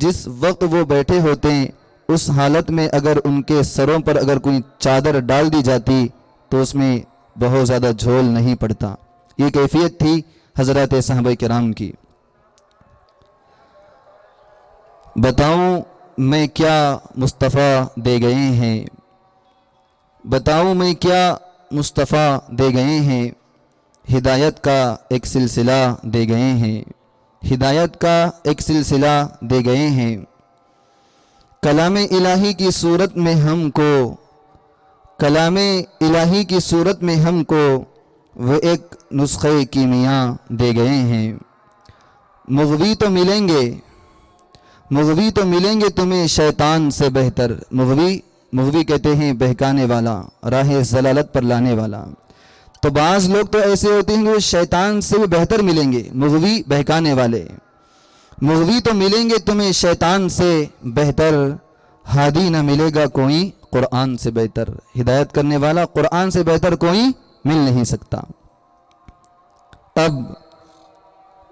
جس وقت وہ بیٹھے ہوتے ہیں اس حالت میں اگر ان کے سروں پر اگر کوئی چادر ڈال دی جاتی تو اس میں بہت زیادہ جھول نہیں پڑتا. یہ کیفیت تھی حضرات صحابہ کرام کی. بتاؤں میں کیا مصطفیٰ دے گئے ہیں، بتاؤں میں کیا مصطفیٰ دے گئے ہیں، ہدایت کا ایک سلسلہ دے گئے ہیں، ہدایت کا ایک سلسلہ دے گئے ہیں. کلام الہی کی صورت میں ہم کو، کلام الہی کی صورت میں ہم کو وہ ایک نسخہ کیمیاء دے گئے ہیں. مغوی تو ملیں گے، مغوی تو ملیں گے تمہیں شیطان سے بہتر. مغوی کہتے ہیں بہکانے والا، راہ ضلالت پر لانے والا. تو بعض لوگ تو ایسے ہوتے ہیں کہ وہ شیطان سے بھی بہتر ملیں گے، مغوی بہکانے والے. مغوی تو ملیں گے تمہیں شیطان سے بہتر، ہادی نہ ملے گا کوئی قرآن سے بہتر. ہدایت کرنے والا قرآن سے بہتر کوئی مل نہیں سکتا. اب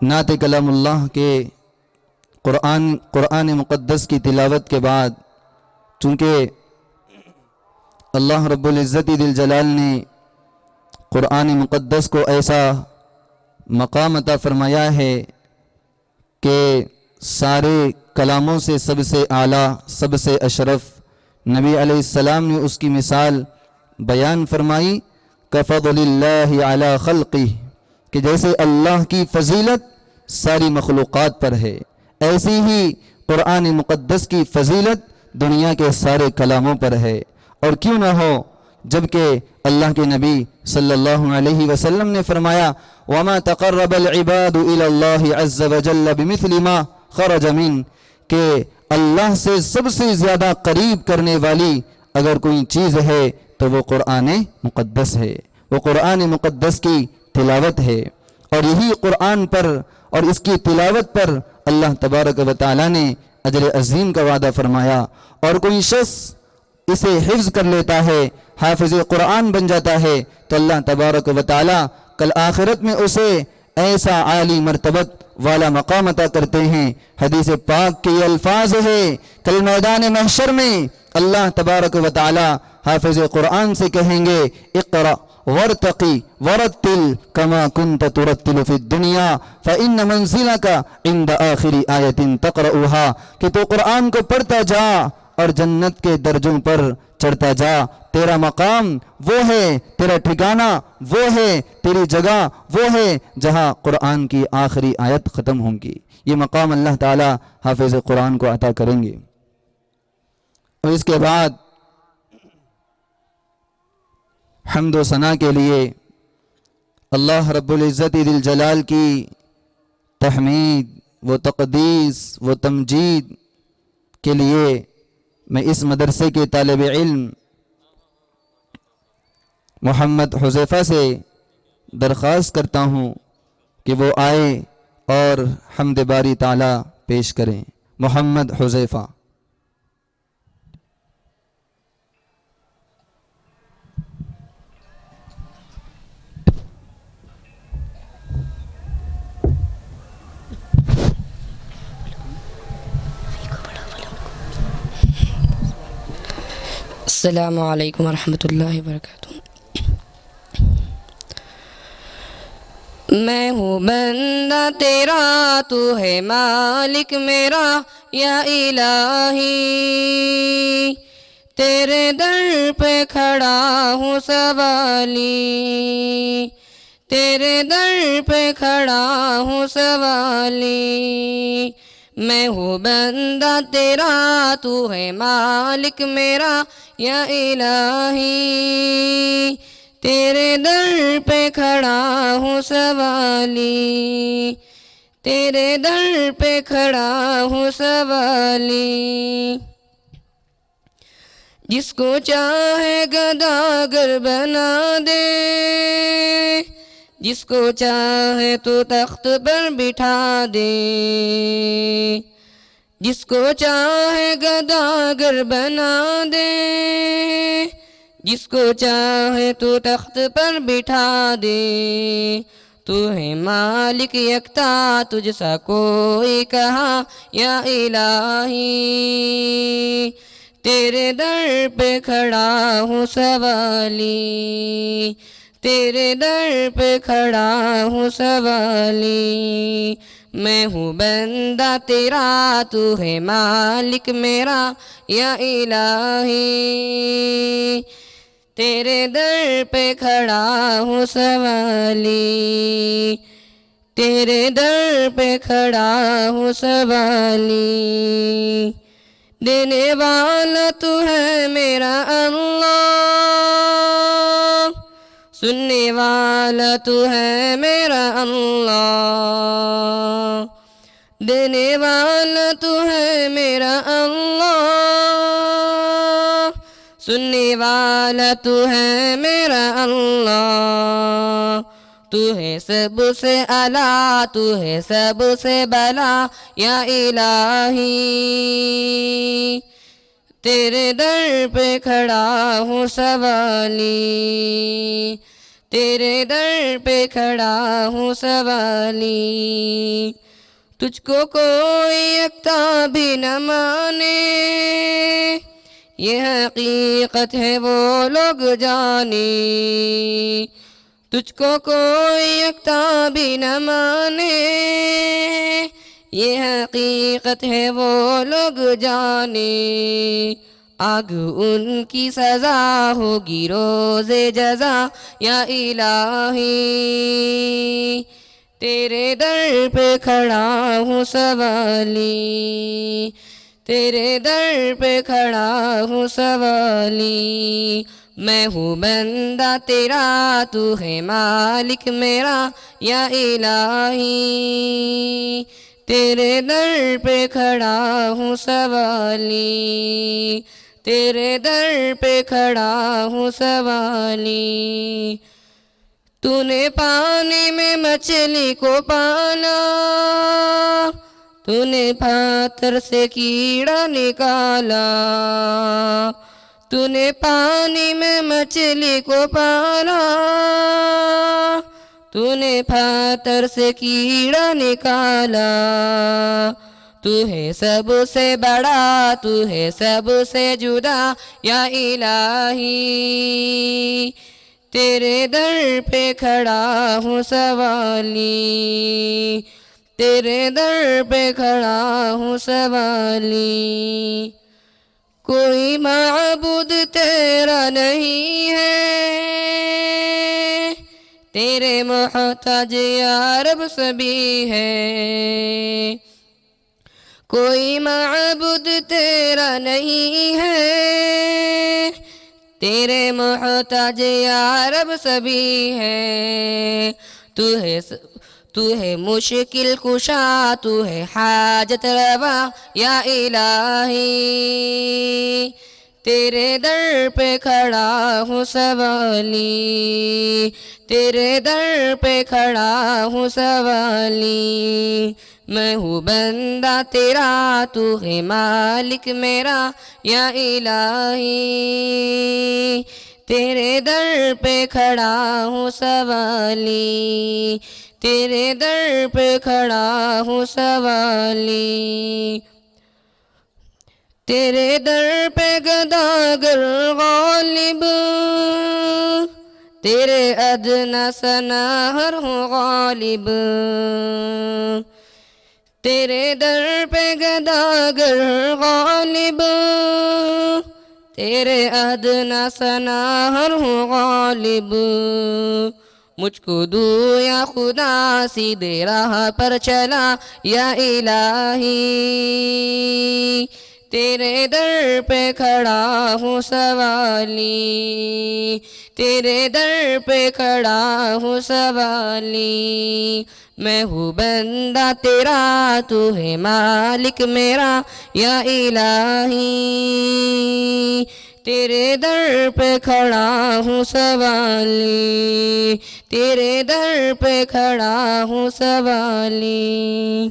نعت کلام اللہ کے قرآن مقدس کی تلاوت کے بعد، چونکہ اللہ رب العزت ذی الجلال نے قرآن مقدس کو ایسا مقام عطا فرمایا ہے کہ سارے کلاموں سے سب سے اعلیٰ، سب سے اشرف نبی علیہ السلام نے اس کی مثال بیان فرمائی کفضل اللہ علی خلقہ، کہ جیسے اللہ کی فضیلت ساری مخلوقات پر ہے، ایسی ہی قرآن مقدس کی فضیلت دنیا کے سارے کلاموں پر ہے. اور کیوں نہ ہو جبکہ اللہ کے نبی صلی اللہ علیہ وسلم نے فرمایا وَمَا تَقَرَّبَ الْعِبَادُ إِلَى اللَّهِ عَزَّ وَجَلَّ بِمِثْلِ مَا خَرَجَ مِنْ، کہ اللہ سے سب سے زیادہ قریب کرنے والی اگر کوئی چیز ہے تو وہ قرآن مقدس ہے، وہ قرآن مقدس کی تلاوت ہے. اور یہی قرآن پر اور اس کی تلاوت پر اللہ تبارک و تعالیٰ نے اجر عظیم کا وعدہ فرمایا. اور کوئی شخص اسے حفظ کر لیتا ہے، حافظ قرآن بن جاتا ہے، تو اللہ تبارک و تعالیٰ کل آخرت میں اسے ایسا عالی مرتبت والا مقام عطا کرتے ہیں. حدیث پاک کے یہ الفاظ ہے، کل میدان محشر میں اللہ تبارک و تعالیٰ حافظ قرآن سے کہیں گے اقرأ وارتقی ورتل کما کنت ترتل فی الدنیا فإن منزلک عند آخر آیت تقرأها، کہ تو قرآن کو پڑھتا جا اور جنت کے درجوں پر چڑھتا جا، تیرا مقام وہ ہے، تیرا ٹھکانہ وہ ہے، تیری جگہ وہ ہے جہاں قرآن کی آخری آیت ختم ہوں گی۔ یہ مقام اللہ تعالی حافظ قرآن کو عطا کریں گے۔ اور اس کے بعد حمد و ثنا کے لیے اللہ رب العزت ذی الجلال کی تحمید و تقدیس و تمجید کے لیے میں اس مدرسے کے طالب علم محمد حذیفہ سے درخواست کرتا ہوں کہ وہ آئے اور حمد باری تعالی پیش کریں۔ محمد حذیفہ۔ السلام علیکم ورحمۃ اللہ وبرکاتہ۔ میں ہوں بندہ تیرا، تو ہے مالک میرا یا الہی، تیرے در پہ کھڑا ہوں سوالی، تیرے در پہ کھڑا ہوں سوالی۔ میں ہوں بندہ تیرا، تو ہے مالک میرا یا الہی، تیرے در پہ کھڑا ہوں سوالی، تیرے در پہ کھڑا ہوں سوالی۔ جس کو چاہے گداگر بنا دے، جس کو چاہے تو تخت پر بٹھا دے، جس کو چاہے گداگر بنا دے، جس کو چاہے تو تخت پر بٹھا دے۔ تو ہے مالک یکتا، تجھ سا کوئی کہا یا الہی، تیرے در پہ کھڑا ہوں سوالی، تیرے در پہ کھڑا ہوں سوالی۔ میں ہوں بندہ تیرا، تو ہے مالک میرا یا الہی، تیرے در پہ کھڑا ہوں سوالی، تیرے در پہ کھڑا ہوں سوالی۔ دینے والا تو ہے میرا اللہ، سننے والا تو ہے میرا اللہ، دینے والا تو ہے میرا اللہ، سننے والا تو ہے میرا اللہ۔ تو ہے سب سے اعلیٰ، تو ہے سب سے بلا یا الہی، تیرے در پہ کھڑا ہوں سوالی، تیرے در پہ کھڑا ہوں سوالی۔ تجھ کو کوئی یکتا بھی نہ مانے، یہ حقیقت ہے وہ لوگ جانے، تجھ کو کوئی یکتا بھی نہ مانے، یہ حقیقت ہے وہ لوگ جانے۔ آگ ان کی سزا ہوگی روز جزا یا الہی، تیرے در پہ کھڑا ہوں سوالی، تیرے در پہ کھڑا ہوں سوالی۔ میں ہوں بندہ تیرا، تو ہے مالک میرا یا الہی، تیرے در پہ کھڑا ہوں سوالی، تیرے در پہ کھڑا ہوں سوالی۔ تو نے پانی میں مچھلی کو پالا، تو نے پاتھر سے کیڑا نکالا، تو نے پانی میں مچھلی کو پالا، تو نے پاتھر سے کیڑا نکالا۔ تو ہے سب سے بڑا، تو ہے سب سے جدا یا الہی، تیرے در پہ کھڑا ہوں سوالی، تیرے در پہ کھڑا ہوں سوالی۔ کوئی معبود تیرا نہیں ہے، تیرے محتاج یا رب سبھی ہے، کوئی معبود تیرا نہیں ہے، تیرے محتاج یا رب سبھی ہے، تو ہے مشکل کشا، تو ہے حاجت روا یا الہی، تیرے در پہ کھڑا ہوں سوالی، تیرے در پہ کھڑا ہوں سوالی، میں ہوں بندہ تیرا، تو ہے مالک میرا یا الہی، تیرے در پہ کھڑا ہوں سوالی، تیرے در پہ کھڑا ہوں سوالی، تیرے در پہ گداگر غالب، تیرے ادنا سناہر ہوں غالب، تیرے در پہ گداگر غالب، تیرے ادنا سناہر ہوں غالب، مجھ کو دو یا خدا سیدھے راہ پر چلا یا الہی، تیرے در پہ کھڑا ہوں سوالی، تیرے در پہ کھڑا ہوں سوالی، میں ہوں بندہ تیرا، تو ہے مالک میرا یا الہی، تیرے در پہ کھڑا ہوں سوالی، تیرے در پہ کھڑا ہوں سوالی۔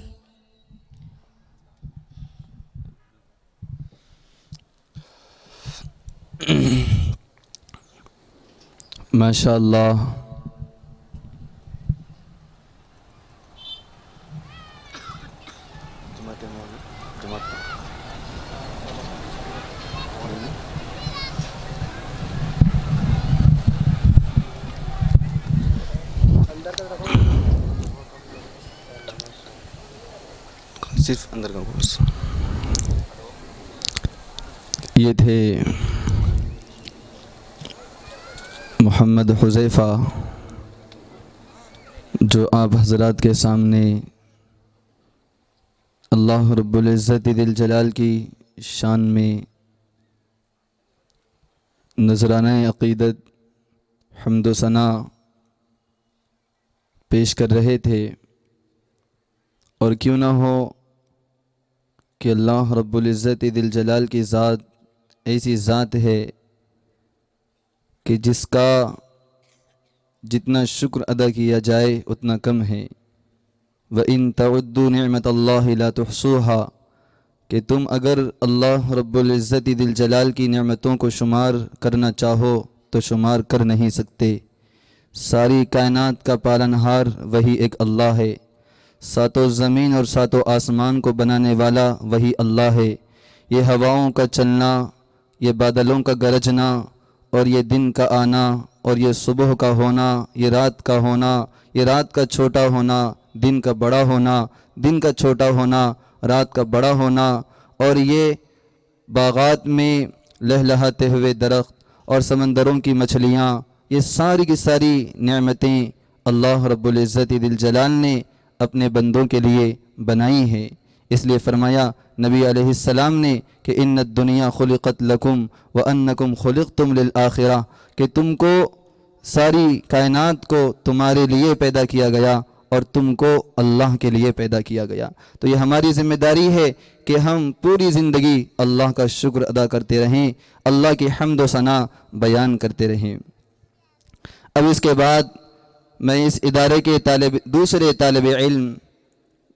ماشاء اللہ، صرف اندر کا کورس۔ یہ تھے محمد حذیفہ جو آپ حضرات کے سامنے اللہ رب العزت ذی الجلال کی شان میں نذرانہ عقیدت حمد و ثنا پیش کر رہے تھے، اور کیوں نہ ہو کہ اللہ رب العزت ذی الجلال کی ذات ایسی ذات ہے کہ جس کا جتنا شکر ادا کیا جائے اتنا کم ہے۔ وَإِن تَعُدُّوا نِعْمَةَ اللَّهِ لَا تُحْصُوهَا، کہ تم اگر اللہ رب العزت ذی الجلال کی نعمتوں کو شمار کرنا چاہو تو شمار کر نہیں سکتے۔ ساری کائنات کا پالنہار وہی ایک اللہ ہے، ساتوں زمین اور ساتوں آسمان کو بنانے والا وہی اللہ ہے۔ یہ ہواؤں کا چلنا، یہ بادلوں کا گرجنا، اور یہ دن کا آنا، اور یہ صبح کا ہونا، یہ رات کا ہونا، یہ رات کا چھوٹا ہونا، دن کا بڑا ہونا، دن کا چھوٹا ہونا، رات کا بڑا ہونا، اور یہ باغات میں لہلہاتے ہوئے درخت اور سمندروں کی مچھلیاں، یہ ساری کی ساری نعمتیں اللہ رب العزت ذی الجلال نے اپنے بندوں کے لیے بنائی ہیں۔ اس لیے فرمایا نبی علیہ السلام نے کہ ان الدنیا خلقت لکم وانکم خلقتم للآخرہ، کہ تم کو ساری کائنات کو تمہارے لیے پیدا کیا گیا اور تم کو اللہ کے لیے پیدا کیا گیا۔ تو یہ ہماری ذمہ داری ہے کہ ہم پوری زندگی اللہ کا شکر ادا کرتے رہیں، اللہ کی حمد و ثنا بیان کرتے رہیں۔ اب اس کے بعد میں اس ادارے کے دوسرے طالب علم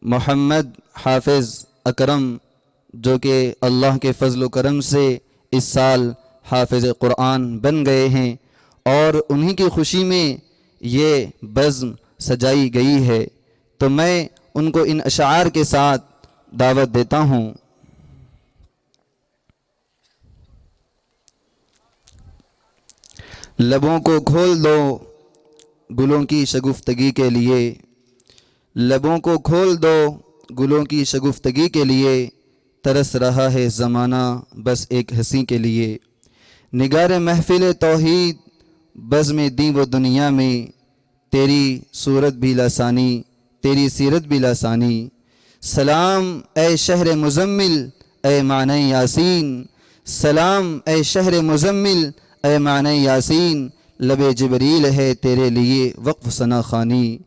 محمد حافظ اکرم، جو کہ اللہ کے فضل و کرم سے اس سال حافظ قرآن بن گئے ہیں، اور انہی کی خوشی میں یہ بزم سجائی گئی ہے، تو میں ان کو ان اشعار کے ساتھ دعوت دیتا ہوں۔ لبوں کو کھول دو گلوں کی شگفتگی کے لیے، لبوں کو کھول دو گلوں کی شگفتگی کے لیے، ترس رہا ہے زمانہ بس ایک ہنسی کے لیے، نگار محفل توحید بزم دیں وہ دنیا میں، تیری صورت بھی لاسانی تیری سیرت بھی لاسانی، سلام اے شہر مزمل اے معنی یاسین، سلام اے شہر مزمل اے معنی یاسین، لب جبریل ہے تیرے لیے وقف ثنا خوانی،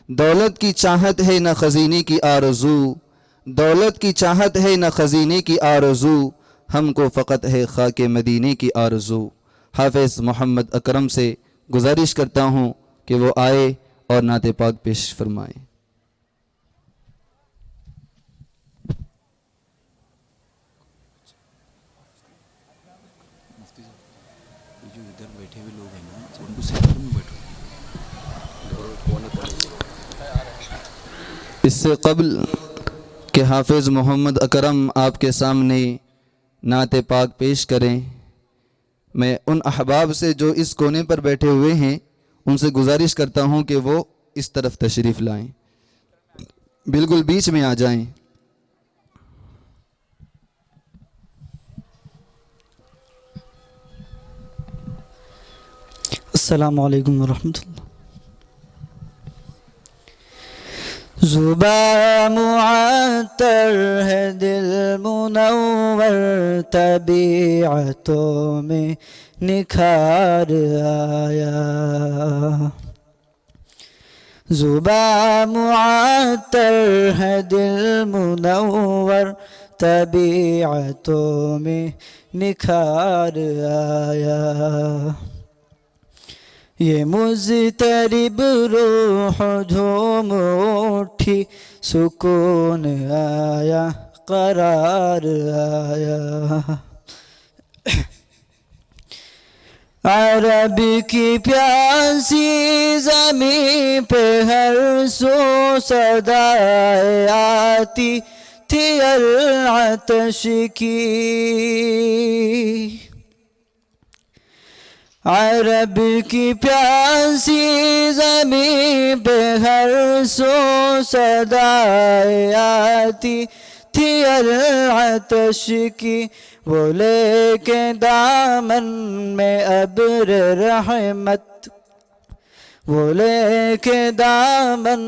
دولت کی چاہت ہے نہ خزینے کی آرزو، دولت کی چاہت ہے نہ خزینے کی آرزو، ہم کو فقط ہے خاک مدینے کی آرزو۔ حافظ محمد اکرم سے گزارش کرتا ہوں کہ وہ آئے اور نعت پاک پیش فرمائیں۔ اس سے قبل کہ حافظ محمد اکرم آپ کے سامنے نعت پاک پیش کریں، میں ان احباب سے جو اس کونے پر بیٹھے ہوئے ہیں ان سے گزارش کرتا ہوں کہ وہ اس طرف تشریف لائیں، بالکل بیچ میں آ جائیں۔ السلام علیکم ورحمۃ اللہ۔ زباں معطر ہے دل منور، طبیعتوں میں نکھار آیا، زباں معطر ہے دل منور، طبیعتوں میں نکھار آیا، یہ مضطرب روح جھوم اٹھی، سکون آیا قرار آیا، عرب کی پیاسی زمین پہ ہر سو صدائے آتی تھی العطش کی، عرب کی پیاسی زمین پہ ہر سو صدائے آتی تھی العطش کی، وہ لے کے دامن میں ابر رحمت، وہ لے کے دامن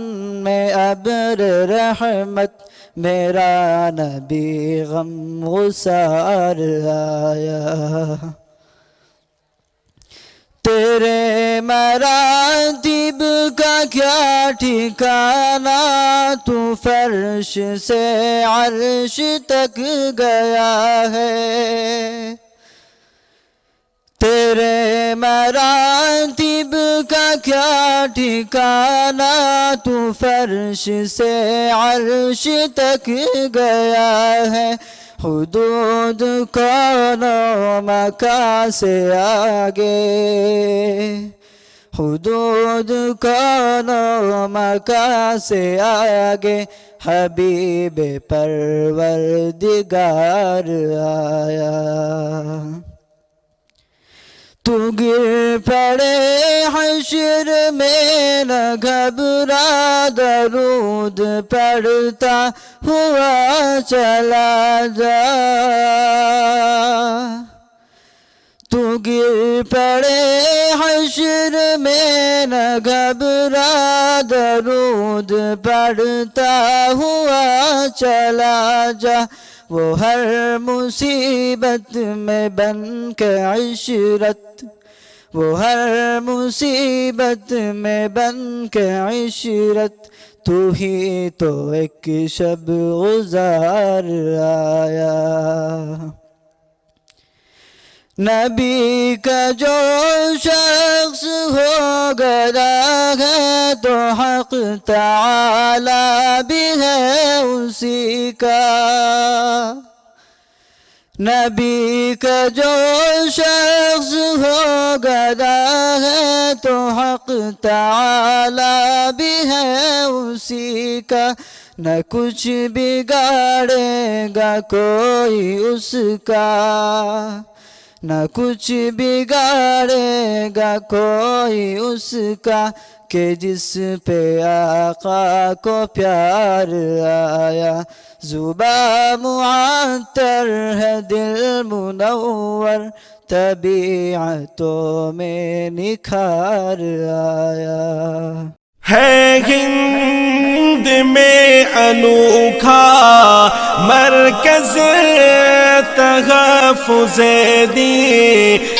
میں ابر رحمت، میرا نبی غم گسار آیا، تیرے مراتب کا کیا ٹھکانہ، تو فرش سے عرش تک گیا ہے، تیرے مراتب کا کیا ٹھکانہ، تو فرش سے عرش تک گیا ہے، حدود کون و مکان سے آگے، حدود کون و مکان سے آگے، حبیب پروردگار آیا، تو گر پڑے حشر میں نہ گھبرا، درود پڑھتا ہوا چلا جا، تو گر پڑے حشر میں نہ گھبرا، درود پڑھتا ہوا چلا جا، وہ ہر مصیبت میں بن کے عشرت، وہ ہر مصیبت میں بن کے عشرت، تو ہی تو ایک شب گزار آیا، نبی کا جو شخص ہو گیا ہے تو حق تعالی بھی ہے اسی کا، نبی کا جو شخص ہو گیا ہے تو حق تعالی بھی ہے اسی کا، نہ کچھ بگاڑے گا کوئی اس کا، نہ کچھ بگاڑے گا کوئی اس کا، کہ جس پہ آقا کو پیار آیا، زباں معطر ہے دل منور طبیعتوں میں نکھار آیا ہے ہند میں انوکھا مرکز تحفظ دین